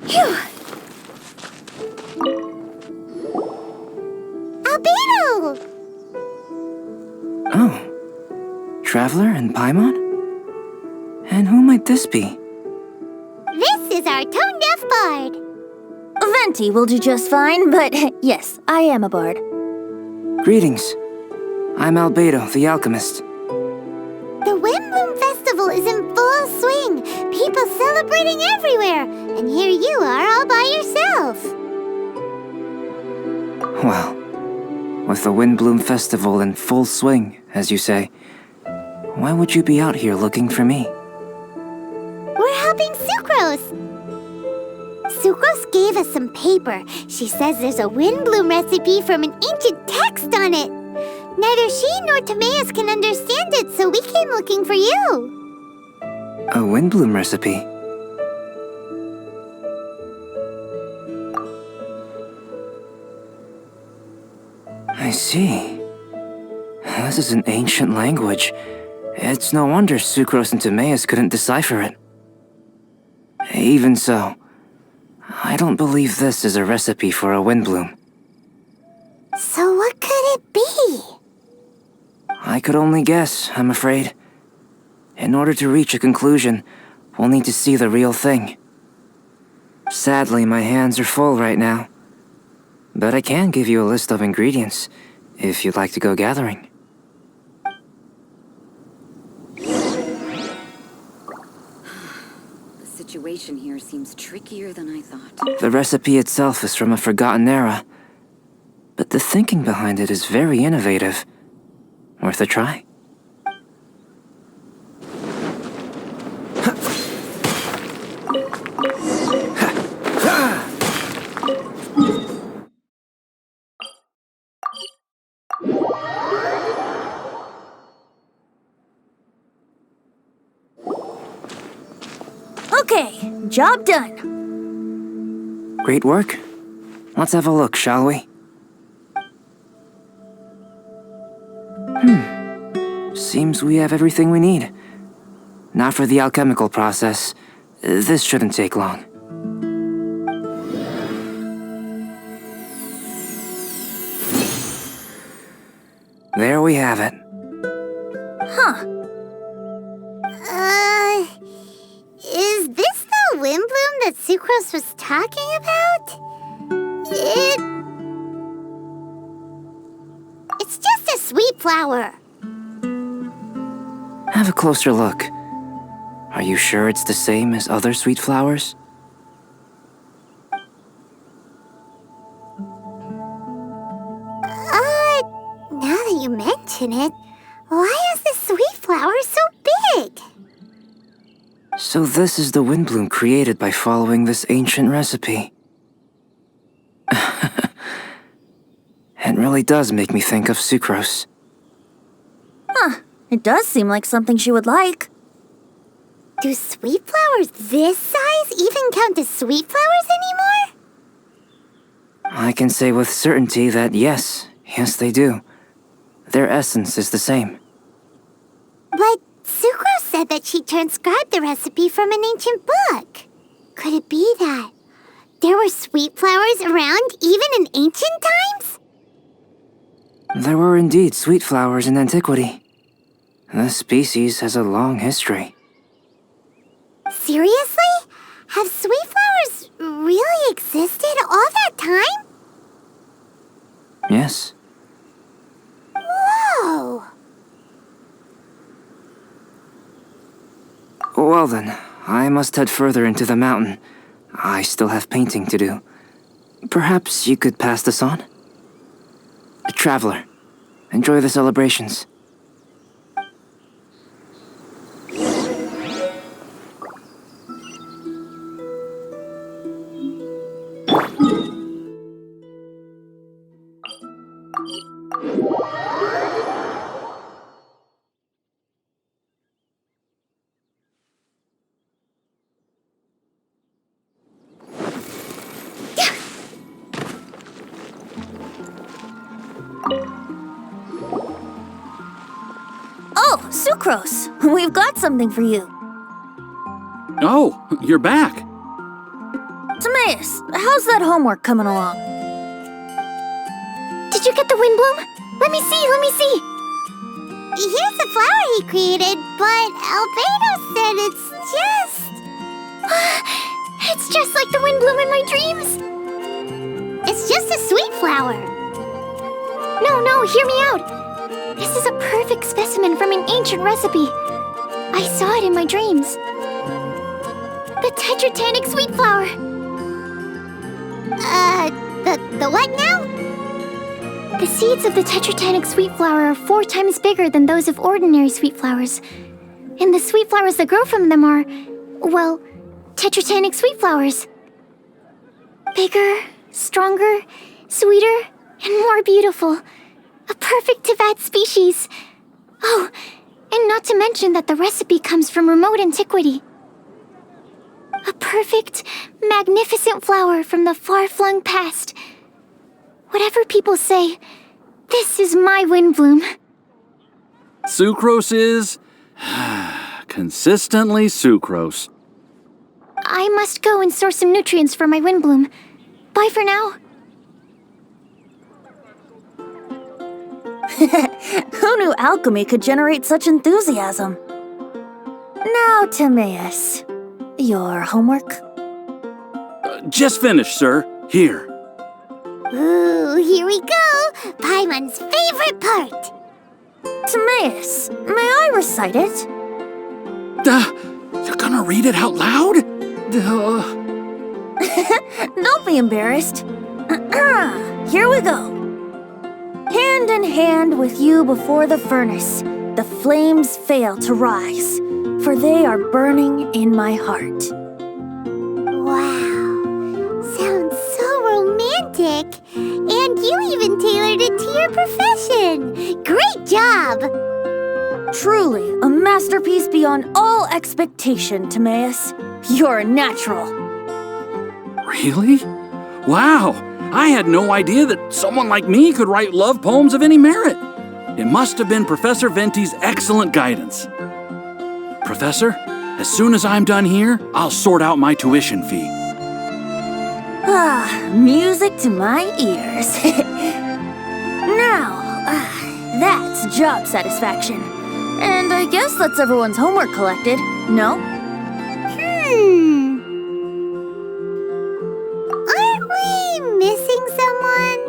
Phew! traveler in Paimon? And who might this be? This is our tone-deaf bard. Venti will do just fine, but yes, I am a bard. Greetings. I'm Albedo, the alchemist. The Windblume Festival is in full swing. People celebrating everywhere. And here you are all by yourself. Well, with the Windblume Festival in full swing, as you say, why would you be out here looking for me? We're helping Sucrose. Sucrose gave us some paper. She says there's a Windblume recipe from an ancient text on it. Neither she nor Timaeus can understand it, so we came looking for you. A Windblume recipe? I see. This is an ancient language. It's no wonder Sucrose and Timaeus couldn't decipher it. Even so, I don't believe this is a recipe for a Windblume. So what could it be? I could only guess, I'm afraid. In order to reach a conclusion, we'll need to see the real thing. Sadly, my hands are full right now. But I can give you a list of ingredients, if you'd like to go gathering. The situation here seems trickier than I thought. The recipe itself is from a forgotten era, but the thinking behind it is very innovative. Worth a try. Okay, job done. Great work. Let's have a look, shall we? Seems we have everything we need. Now for the alchemical process. This shouldn't take long. There we have it. Huh. Is this the Windblume that Sucrose was talking about? It's just a sweet flower. Have a closer look. Are you sure it's the same as other sweet flowers? Now that you mention it, why is this sweet flower so big? So this is the Windblume created by following this ancient recipe. It really does make me think of Sucrose. Huh. It does seem like something she would like. Do sweet flowers this size even count as sweet flowers anymore? I can say with certainty that yes they do. Their essence is the same. But Sucrose said that she transcribed the recipe from an ancient book. Could it be that there were sweet flowers around even in ancient times? There were indeed sweet flowers in antiquity. This species has a long history. Seriously? Have sweet flowers really existed all that time? Yes. Whoa! Well then, I must head further into the mountain. I still have painting to do. Perhaps you could pass this on? Traveler, enjoy the celebrations. Oh, Sucrose! We've got something for you. Oh, you're back. Timaeus, how's that homework coming along? Did you get the Windblume? Let me see, let me see. Here's the flower he created, but Albedo said it's just... It's just like the Windblume in my dreams. It's just a sweet flower. No, hear me out. This is a perfect specimen from an ancient recipe. I saw it in my dreams. The Tetratanic sweet flower. The what now? The seeds of the Tetratanic sweet flower are 4 times bigger than those of ordinary sweet flowers. And the sweet flowers that grow from them are, well, Tetratanic sweet flowers. Bigger, stronger, sweeter, and more beautiful. A perfect Teyvat species. Oh, and not to mention that the recipe comes from remote antiquity. A perfect, magnificent flower from the far-flung past. Whatever people say, this is my Windblume. Sucrose is... consistently sucrose. I must go and source some nutrients for my Windblume. Bye for now. Who knew alchemy could generate such enthusiasm? Now, Timaeus, your homework? Just finished, sir. Here. Ooh, here we go! Paimon's favorite part! Timaeus, may I recite it? You're gonna read it out loud? Don't be embarrassed. Here we go. Hand in hand with you before the furnace, the flames fail to rise, for they are burning in my heart. Wow, sounds so romantic. And you even tailored it to your profession. Great job! Truly, a masterpiece beyond all expectation, Timaeus. You're a natural. Really? Wow! I had no idea that someone like me could write love poems of any merit. It must have been Professor Venti's excellent guidance. Professor, as soon as I'm done here, I'll sort out my tuition fee. Music to my ears. Now, that's job satisfaction. And I guess that's everyone's homework collected, no? Aren't we missing someone?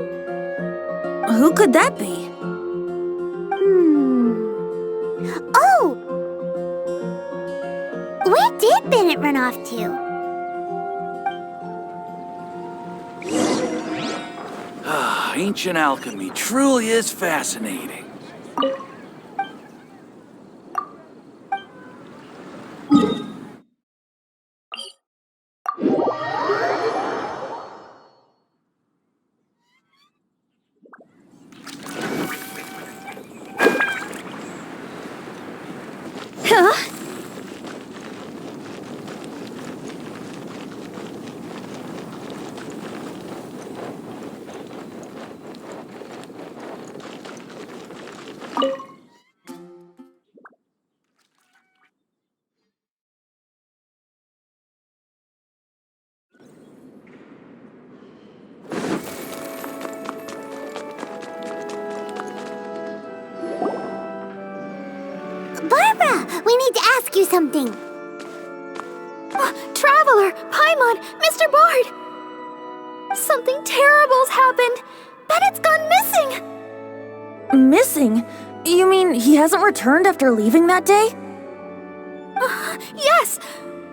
Who could that be? Oh! Where did Bennett run off to? Ancient alchemy truly is fascinating. Barbara, we need to ask you something. Traveler, Paimon, Mr. Bard! Something terrible's happened. Bennett's gone missing. Missing? You mean he hasn't returned after leaving that day? Yes!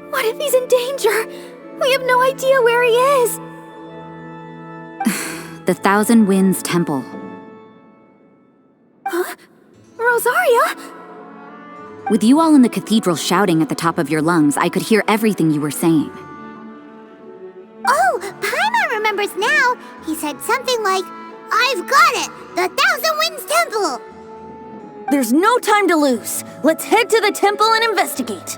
What if he's in danger? We have no idea where he is. The Thousand Winds Temple. Huh? Rosaria? With you all in the cathedral shouting at the top of your lungs, I could hear everything you were saying. Oh, Paimon remembers now. He said something like, "I've got it! The Thousand Winds Temple!" There's no time to lose. Let's head to the temple and investigate.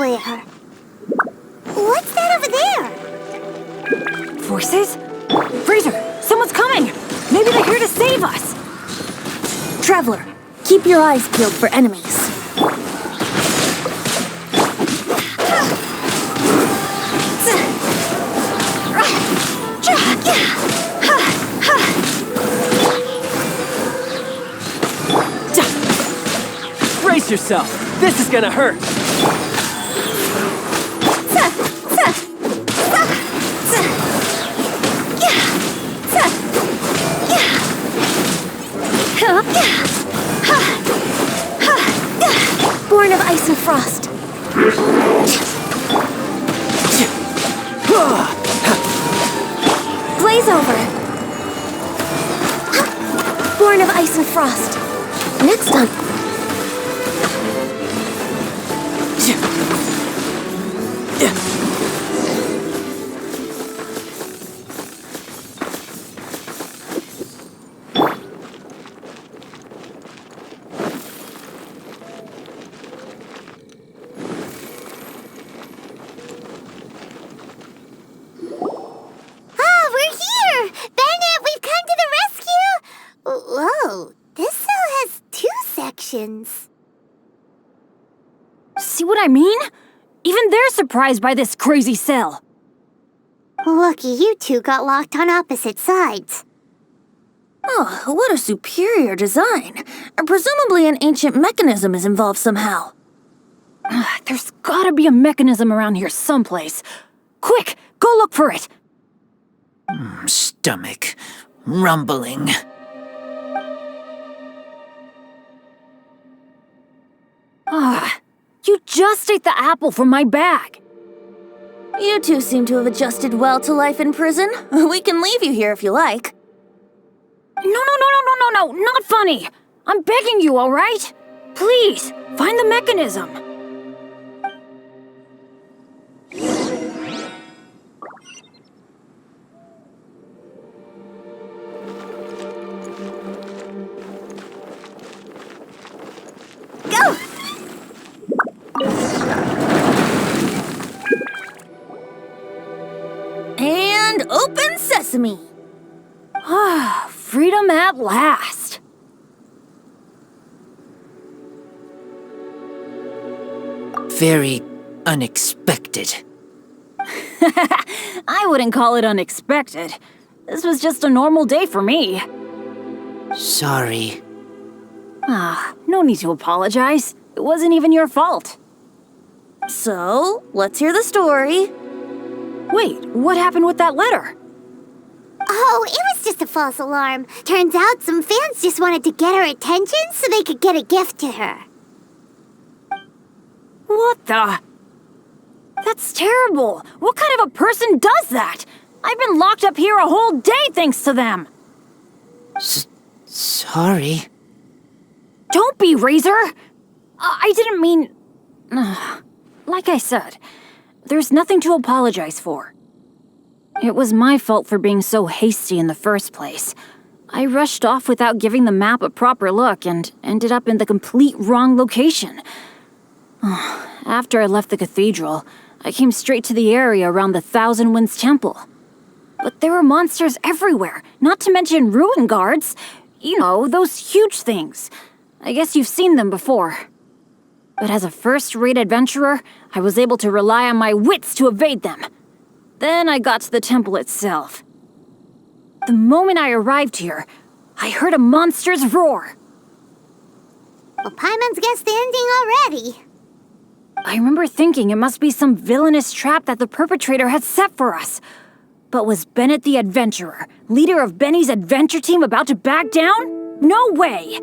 everywhere. What's that over there? Voices? Fraser, someone's coming! Maybe they're here to save us! Traveler, keep your eyes peeled for enemies. Brace yourself. This is gonna hurt. Born of ice and frost. Blaze over. Born of ice and frost. Next time. Whoa, this cell has 2 sections. See what I mean? Even they're surprised by this crazy cell. Lucky you two got locked on opposite sides. Oh, what a superior design. Presumably an ancient mechanism is involved somehow. There's gotta be a mechanism around here someplace. Quick, go look for it. Stomach rumbling. You just ate the apple from my bag. You two seem to have adjusted well to life in prison. We can leave you here if you like. No, not funny. I'm begging you, all right? Please, find the mechanism. Go! And open sesame. Freedom at last. Very unexpected. I wouldn't call it unexpected. This was just a normal day for me. Sorry. No need to apologize. It wasn't even your fault. So, let's hear the story. Wait, what happened with that letter? Oh, it was just a false alarm. Turns out some fans just wanted to get her attention so they could get a gift to her. What the? That's terrible. What kind of a person does that? I've been locked up here a whole day thanks to them. Sorry. Don't be, Razor. I didn't mean... Like I said, there's nothing to apologize for. It was my fault for being so hasty in the first place. I rushed off without giving the map a proper look and ended up in the complete wrong location. After I left the cathedral, I came straight to the area around the Thousand Winds Temple. But there were monsters everywhere, not to mention ruin guards. You know, those huge things. I guess you've seen them before. But as a first-rate adventurer, I was able to rely on my wits to evade them. Then I got to the temple itself. The moment I arrived here, I heard a monster's roar. Well, Paimon's guessed the ending already. I remember thinking it must be some villainous trap that the perpetrator had set for us. But was Bennett the adventurer, leader of Benny's adventure team, about to back down? No way!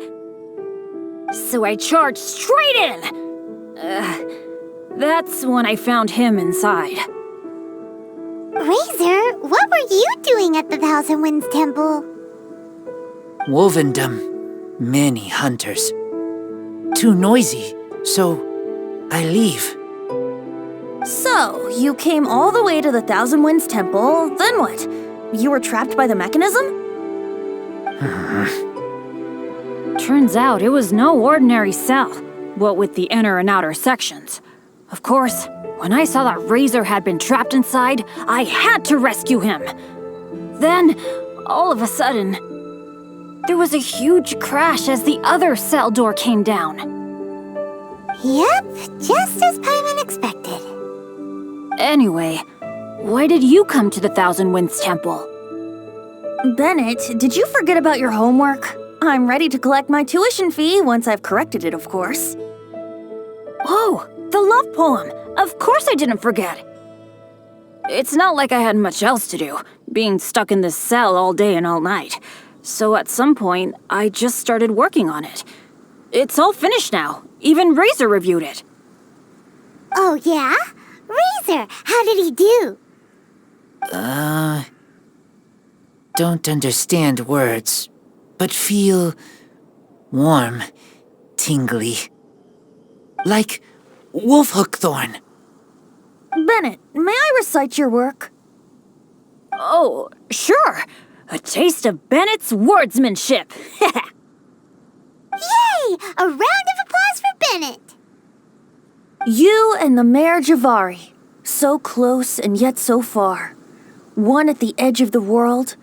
So I charged straight in! That's when I found him inside. Razor, what were you doing at the Thousand Winds Temple? Wovendom. Many hunters. Too noisy, so I leave. So, you came all the way to the Thousand Winds Temple, then what? You were trapped by the mechanism? Turns out it was no ordinary cell, what with the inner and outer sections. Of course, when I saw that Razor had been trapped inside, I had to rescue him. Then, all of a sudden, there was a huge crash as the other cell door came down. Yep, just as Paimon expected. Anyway, why did you come to the Thousand Winds Temple? Bennett, did you forget about your homework? I'm ready to collect my tuition fee once I've corrected it, of course. Oh, the love poem! Of course I didn't forget! It's not like I had much else to do, being stuck in this cell all day and all night. So at some point, I just started working on it. It's all finished now. Even Razor reviewed it. Oh, yeah? Razor, how did he do? Don't understand words, but feel warm, tingly. Like wolfhook thorn. Bennett, may I recite your work? Oh, sure. A taste of Bennett's wordsmanship. Yay! A round of applause for Bennett! You and the Mare Javari, so close and yet so far. One at the edge of the world,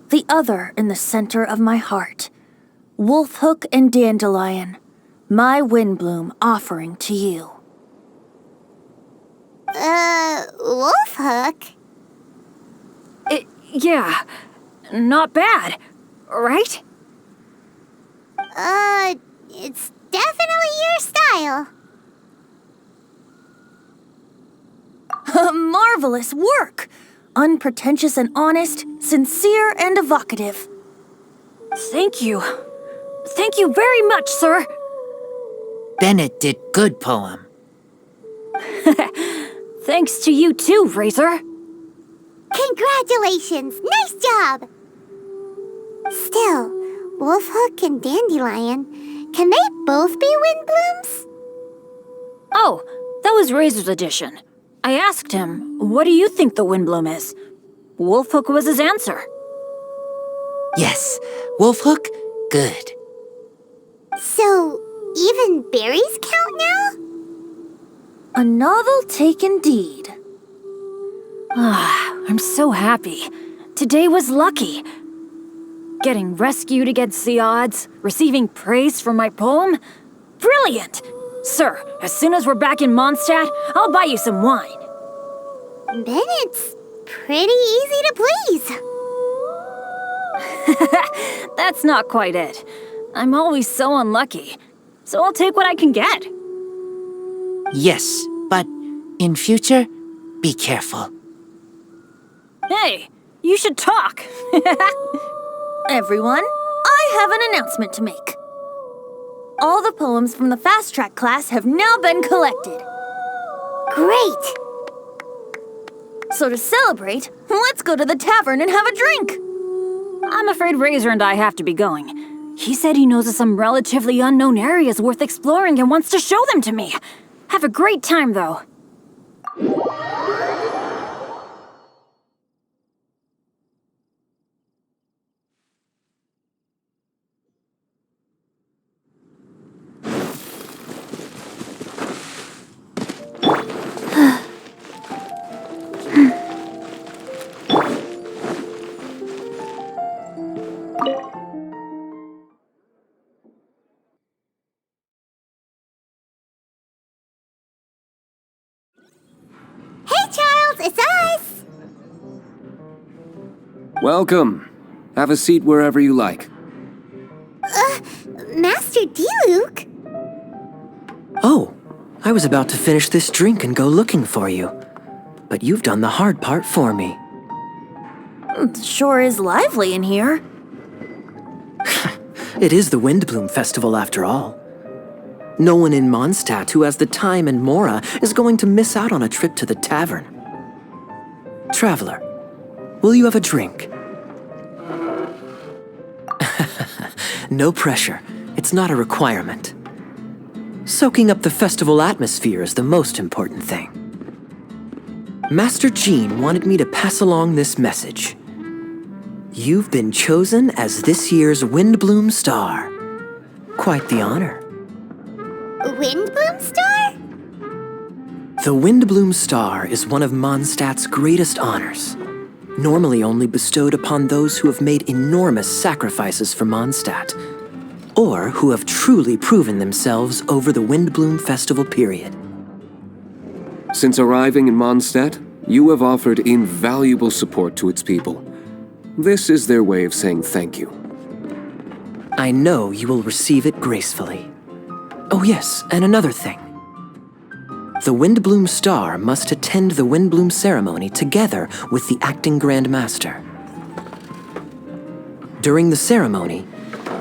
the other in the center of my heart. Wolfhook and Dandelion, my Windblume offering to you. Wolfhook? Yeah, not bad, right? It's definitely your style. Marvelous work! Unpretentious and honest, sincere and evocative. Thank you. Thank you very much, sir. Bennett did good poem. Thanks to you too, Razor. Congratulations! Nice job! Still, Wolfhook and Dandelion, can they both be Windblooms? Oh, that was Razor's edition. I asked him, what do you think the Windblume is? Wolfhook was his answer. Yes, Wolfhook, good. So, even berries count now? A novel take indeed. I'm so happy. Today was lucky. Getting rescued against the odds, receiving praise for my poem? Brilliant! Sir, as soon as we're back in Mondstadt, I'll buy you some wine. Bennett's pretty easy to please. That's not quite it. I'm always so unlucky, so I'll take what I can get. Yes, but in future, be careful. Hey, you should talk. Everyone, I have an announcement to make. All the poems from the Fast Track class have now been collected. Great! So to celebrate, let's go to the tavern and have a drink. I'm afraid Razor and I have to be going. He said he knows of some relatively unknown areas worth exploring and wants to show them to me. Have a great time, though. Hey, Charles, it's us! Welcome. Have a seat wherever you like. Master D-Luke? Oh, I was about to finish this drink and go looking for you. But you've done the hard part for me. Sure is lively in here. It is the Windblume Festival after all. No one in Mondstadt who has the time and mora is going to miss out on a trip to the tavern. Traveler, will you have a drink? No pressure. It's not a requirement. Soaking up the festival atmosphere is the most important thing. Master Jean wanted me to pass along this message. You've been chosen as this year's Windblume Star. Quite the honor. Windblume Star? The Windblume Star is one of Mondstadt's greatest honors, normally only bestowed upon those who have made enormous sacrifices for Mondstadt, or who have truly proven themselves over the Windblume Festival period. Since arriving in Mondstadt, you have offered invaluable support to its people. This is their way of saying thank you. I know you will receive it gracefully. Oh yes, and another thing. The Windblume Star must attend the Windblume ceremony together with the acting Grand Master. During the ceremony,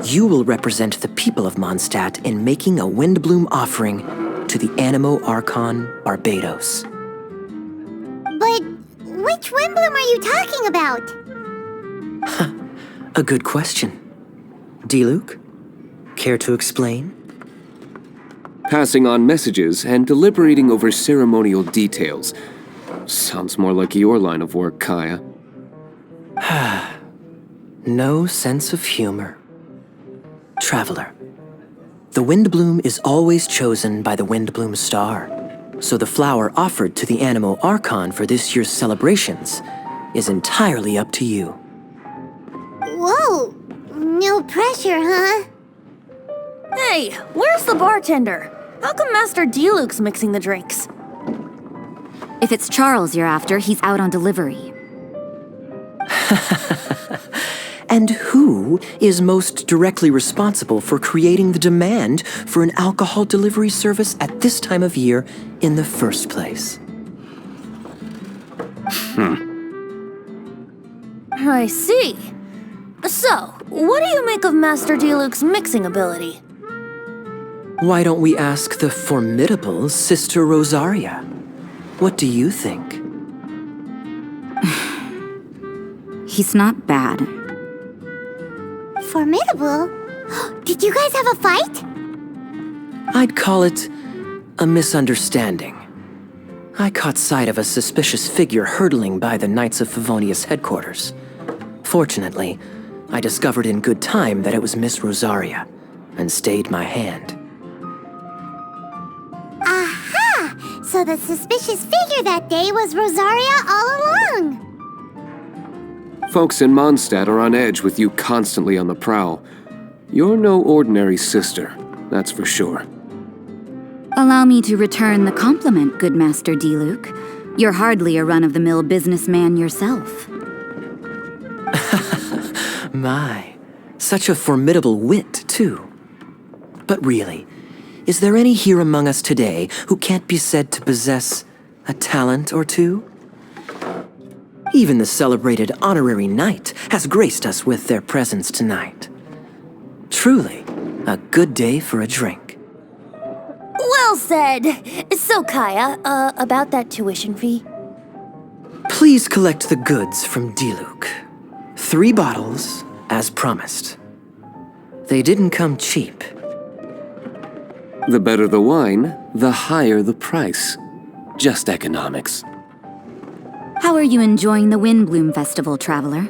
you will represent the people of Mondstadt in making a Windblume offering to the Animo Archon Barbados. But which Windblume are you talking about? A good question. D-Luke, care to explain? Passing on messages and deliberating over ceremonial details. Sounds more like your line of work, Kaya. No sense of humor. Traveler, the Windblume is always chosen by the Windblume Star, so the flower offered to the Animo Archon for this year's celebrations is entirely up to you. Whoa! No pressure, huh? Hey, where's the bartender? How come Master D-Luke's mixing the drinks? If it's Charles you're after, he's out on delivery. And who is most directly responsible for creating the demand for an alcohol delivery service at this time of year in the first place? I see. So, what do you make of Master D-Luke's mixing ability? Why don't we ask the formidable Sister Rosaria? What do you think? He's not bad. Formidable? Did you guys have a fight? I'd call it a misunderstanding. I caught sight of a suspicious figure hurtling by the Knights of Favonius headquarters. Fortunately, I discovered in good time that it was Miss Rosaria, and stayed my hand. Aha! So the suspicious figure that day was Rosaria all along! Folks in Mondstadt are on edge with you constantly on the prowl. You're no ordinary sister, that's for sure. Allow me to return the compliment, good Master D-Luke. You're hardly a run-of-the-mill businessman yourself. My, such a formidable wit, too. But really, is there any here among us today who can't be said to possess a talent or two? Even the celebrated honorary knight has graced us with their presence tonight. Truly, a good day for a drink. Well said. So, Kaya, about that tuition fee? Please collect the goods from D-Luke. 3 bottles, as promised. They didn't come cheap. The better the wine, the higher the price. Just economics. How are you enjoying the Windblume Festival, Traveler?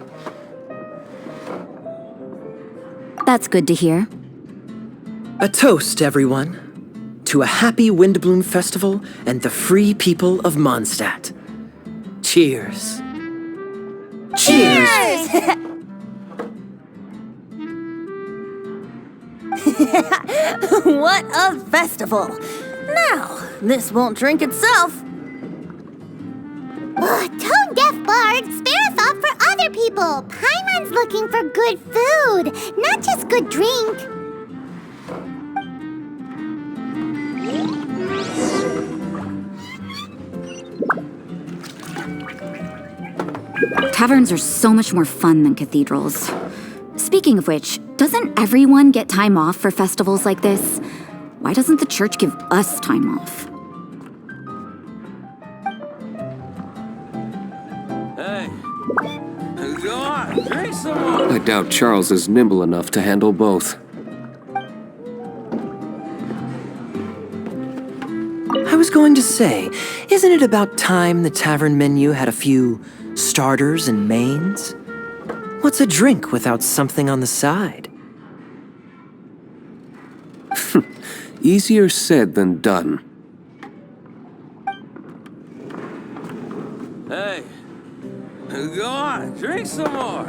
That's good to hear. A toast, everyone, to a happy Windblume Festival and the free people of Mondstadt. Cheers. Cheers! What a festival! Now, this won't drink itself. Tone-deaf bard, spare a thought for other people. Paimon's looking for good food, not just good drink. Taverns are so much more fun than cathedrals. Speaking of which, doesn't everyone get time off for festivals like this? Why doesn't the church give us time off? Hey, go on, drink some more. I doubt Charles is nimble enough to handle both. I was going to say, isn't it about time the tavern menu had a few starters and mains? What's a drink without something on the side? Easier said than done. Hey, go on, drink some more.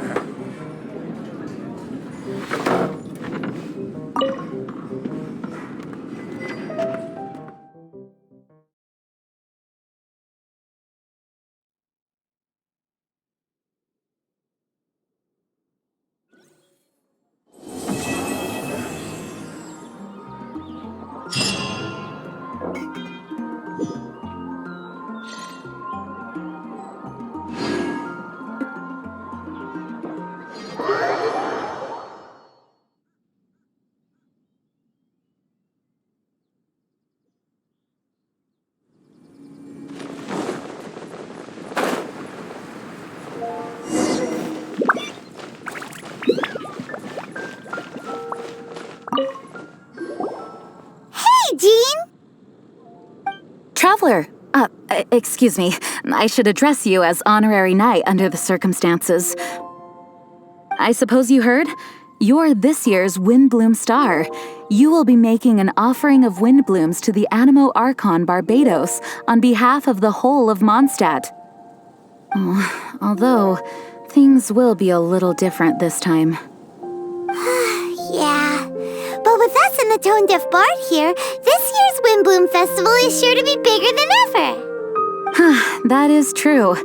Hey, Jean! Traveler, excuse me. I should address you as honorary knight under the circumstances. I suppose you heard? You're this year's Windblume Star. You will be making an offering of Windblooms to the Animo Archon Barbados on behalf of the whole of Mondstadt. Although, things will be a little different this time. Yeah, but with us and the Tone Deaf Bard here, this year's Windblume Festival is sure to be bigger than ever. That is true.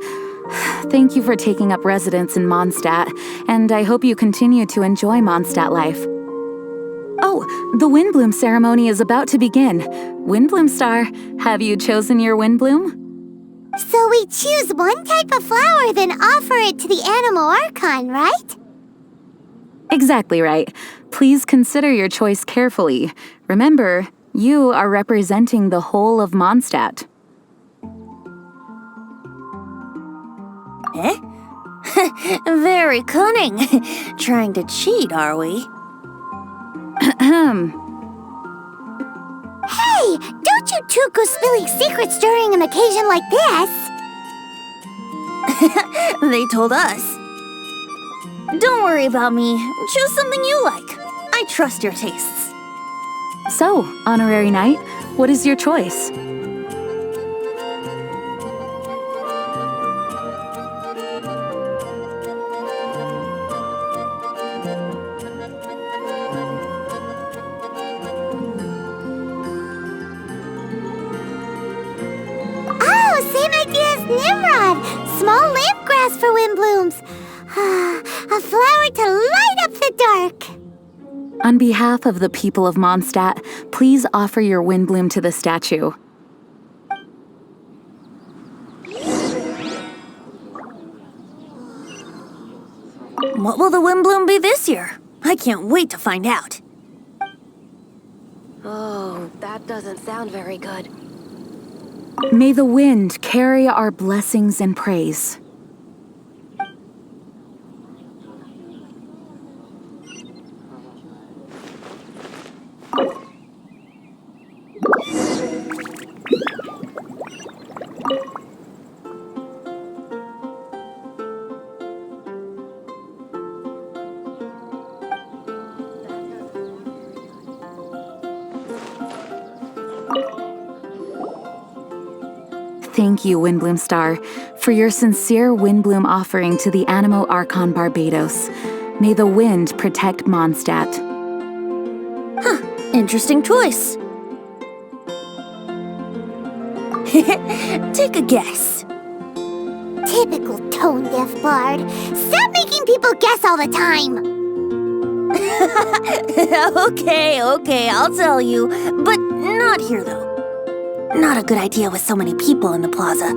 Thank you for taking up residence in Mondstadt, and I hope you continue to enjoy Mondstadt life. Oh, the Windblume ceremony is about to begin. Windblume Star, have you chosen your Windblume? So we choose one type of flower, then offer it to the Animo Archon, right? Exactly right. Please consider your choice carefully. Remember, you are representing the whole of Mondstadt. Eh? Very cunning. Trying to cheat, are we? Hey, don't you two go spilling secrets during an occasion like this. They told us. Don't worry about me. Choose something you like. I trust your tastes. So, honorary knight, what is your choice? Small lamp grass for Windblooms. A flower to light up the dark. On behalf of the people of Mondstadt, please offer your Windblume to the statue. What will the Windblume be this year? I can't wait to find out. Oh, that doesn't sound very good. May the wind carry our blessings and praise. Thank you, Windblume Star, for your sincere Windblume offering to the Animo Archon Barbados. May the wind protect Mondstadt. Huh, interesting choice. Take a guess. Typical Tone Deaf Bard. Stop making people guess all the time. Okay, I'll tell you. But not here, though. Not a good idea with so many people in the plaza.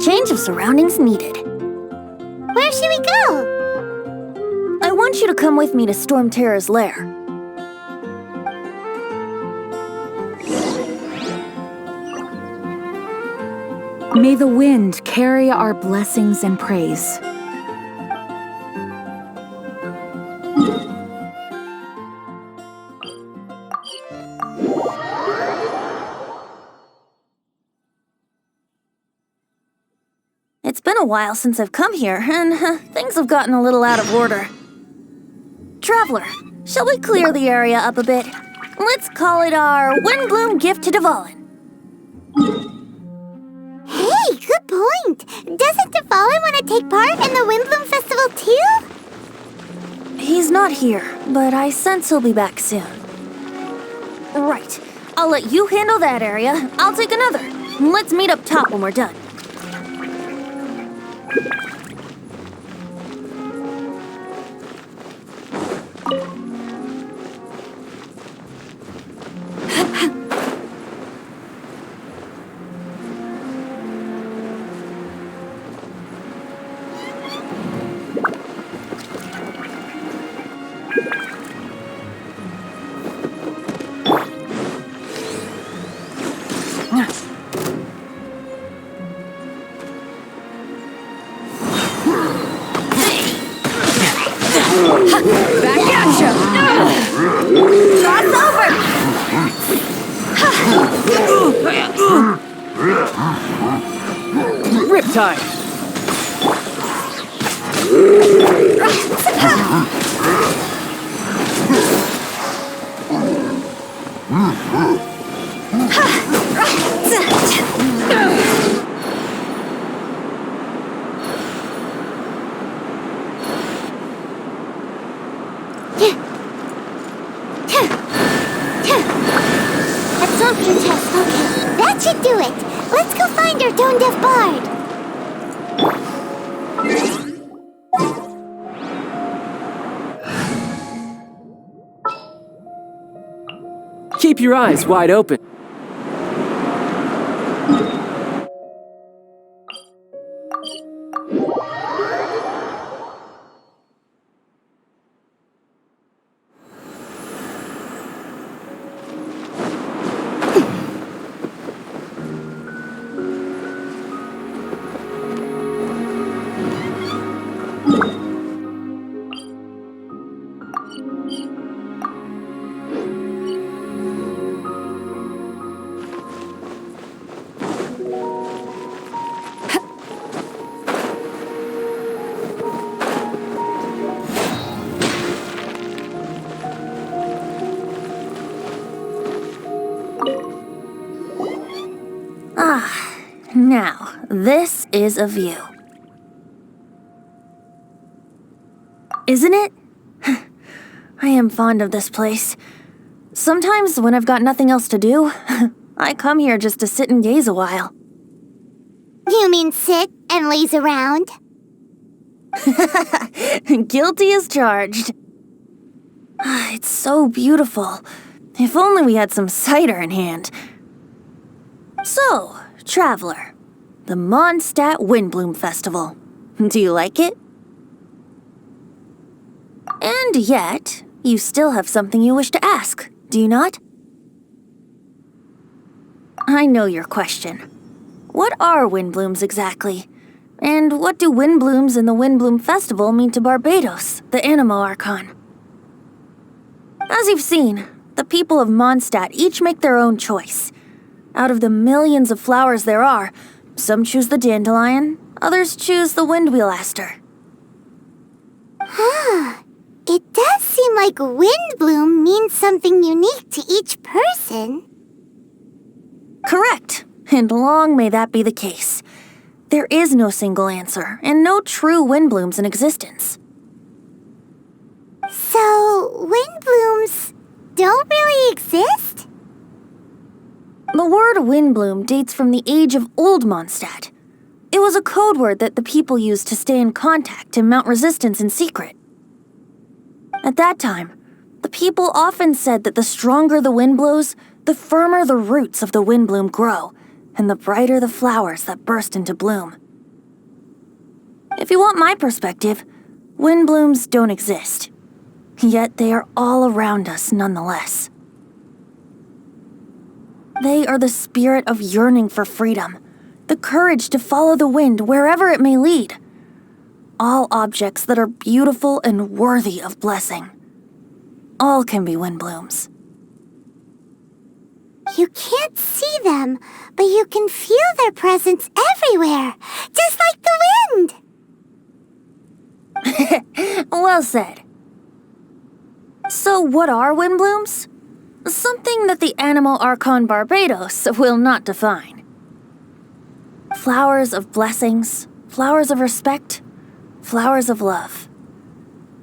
Change of surroundings needed. Where should we go? I want you to come with me to Storm Terror's lair. May the wind carry our blessings and praise. It's been a while since I've come here, and things have gotten a little out of order. Traveler, shall we clear the area up a bit? Let's call it our Windblume gift to Dvalin. Hey, good point. Doesn't Dvalin take part in the Windblume Festival too? He's not here, but I sense he'll be back soon. Right. I'll let you handle that area. I'll take another. Let's meet up top when we're done. Back at ya! Cross over! Riptide! Absorption test, okay. That should do it. Let's go find our tone-deaf bard. Keep your eyes wide open. Now, this is a view. Isn't it? I am fond of this place. Sometimes when I've got nothing else to do, I come here just to sit and gaze a while. You mean sit and laze around? Guilty as charged. It's so beautiful. If only we had some cider in hand. So, Traveler, the Mondstadt Windblume Festival. Do you like it? And yet, you still have something you wish to ask, do you not? I know your question. What are Windblooms exactly? And what do Windblooms and the Windblume Festival mean to Barbados, the Animo Archon? As you've seen, the people of Mondstadt each make their own choice. Out of the millions of flowers there are, some choose the dandelion, others choose the windwheel aster. It does seem like Windblume means something unique to each person. Correct, and long may that be the case. There is no single answer, and no true Windblooms in existence. So, Windblooms don't really exist? The word Windblume dates from the age of Old Mondstadt. It was a code word that the people used to stay in contact and mount resistance in secret. At that time, the people often said that the stronger the wind blows, the firmer the roots of the Windblume grow, and the brighter the flowers that burst into bloom. If you want my perspective, Windblooms don't exist. Yet they are all around us nonetheless. They are the spirit of yearning for freedom, the courage to follow the wind wherever it may lead. All objects that are beautiful and worthy of blessing. All can be Windblooms. You can't see them, but you can feel their presence everywhere, just like the wind. Well said. So what are Windblooms? Something that the Animo Archon Barbados will not define. Flowers of blessings, flowers of respect, flowers of love.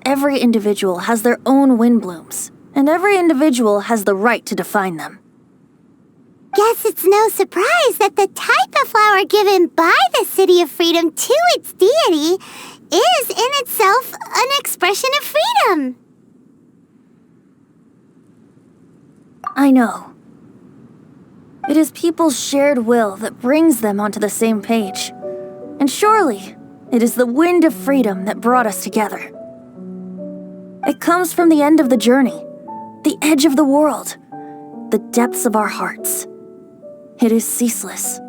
Every individual has their own windblooms, and every individual has the right to define them. Guess it's no surprise that the type of flower given by the City of Freedom to its deity is in itself an expression of freedom. I know. It is people's shared will that brings them onto the same page. And surely, it is the wind of freedom that brought us together. It comes from the end of the journey, the edge of the world, the depths of our hearts. It is ceaseless.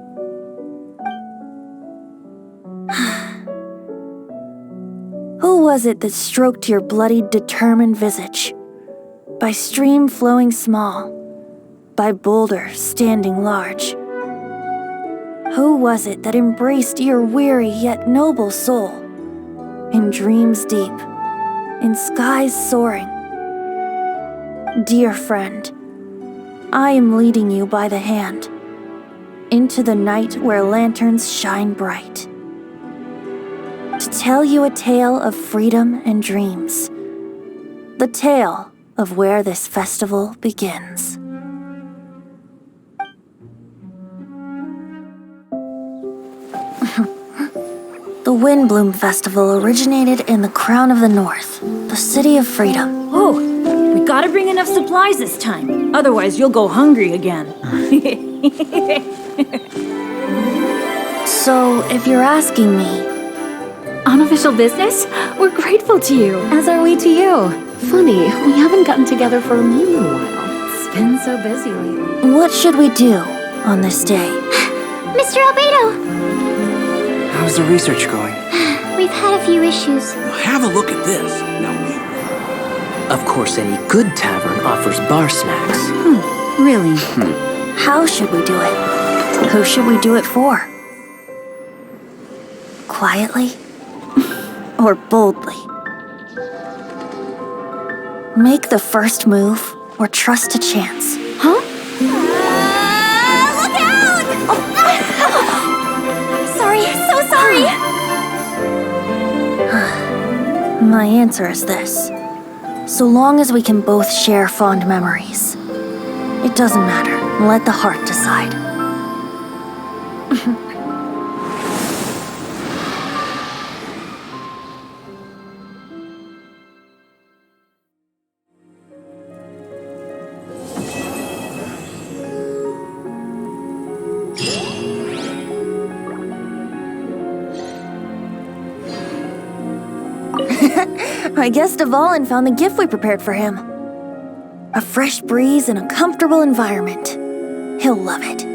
Who was it that stroked your bloodied, determined visage? By stream flowing small, by boulder standing large. Who was it that embraced your weary yet noble soul? In dreams deep, in skies soaring. Dear friend, I am leading you by the hand into the night where lanterns shine bright. To tell you a tale of freedom and dreams. The tale of where this festival begins. The Windblume Festival originated in the Crown of the North, the City of Freedom. Oh, we gotta bring enough supplies this time. Otherwise, you'll go hungry again. So, if you're asking me... Unofficial business? We're grateful to you. As are we to you. Funny, we haven't gotten together for a meal in a while. It's been so busy lately. What should we do on this day? Mr. Albedo! How's the research going? We've had a few issues. Have a look at this. Now, Of course, any good tavern offers bar snacks. Really? How should we do it? Who should we do it for? Quietly? Or boldly? Make the first move or trust to chance. Huh? Look out! Sorry, so sorry! My answer is this. So long as we can both share fond memories. It doesn't matter. Let the heart decide. I guess Dvalin found the gift we prepared for him. A fresh breeze and a comfortable environment. He'll love it.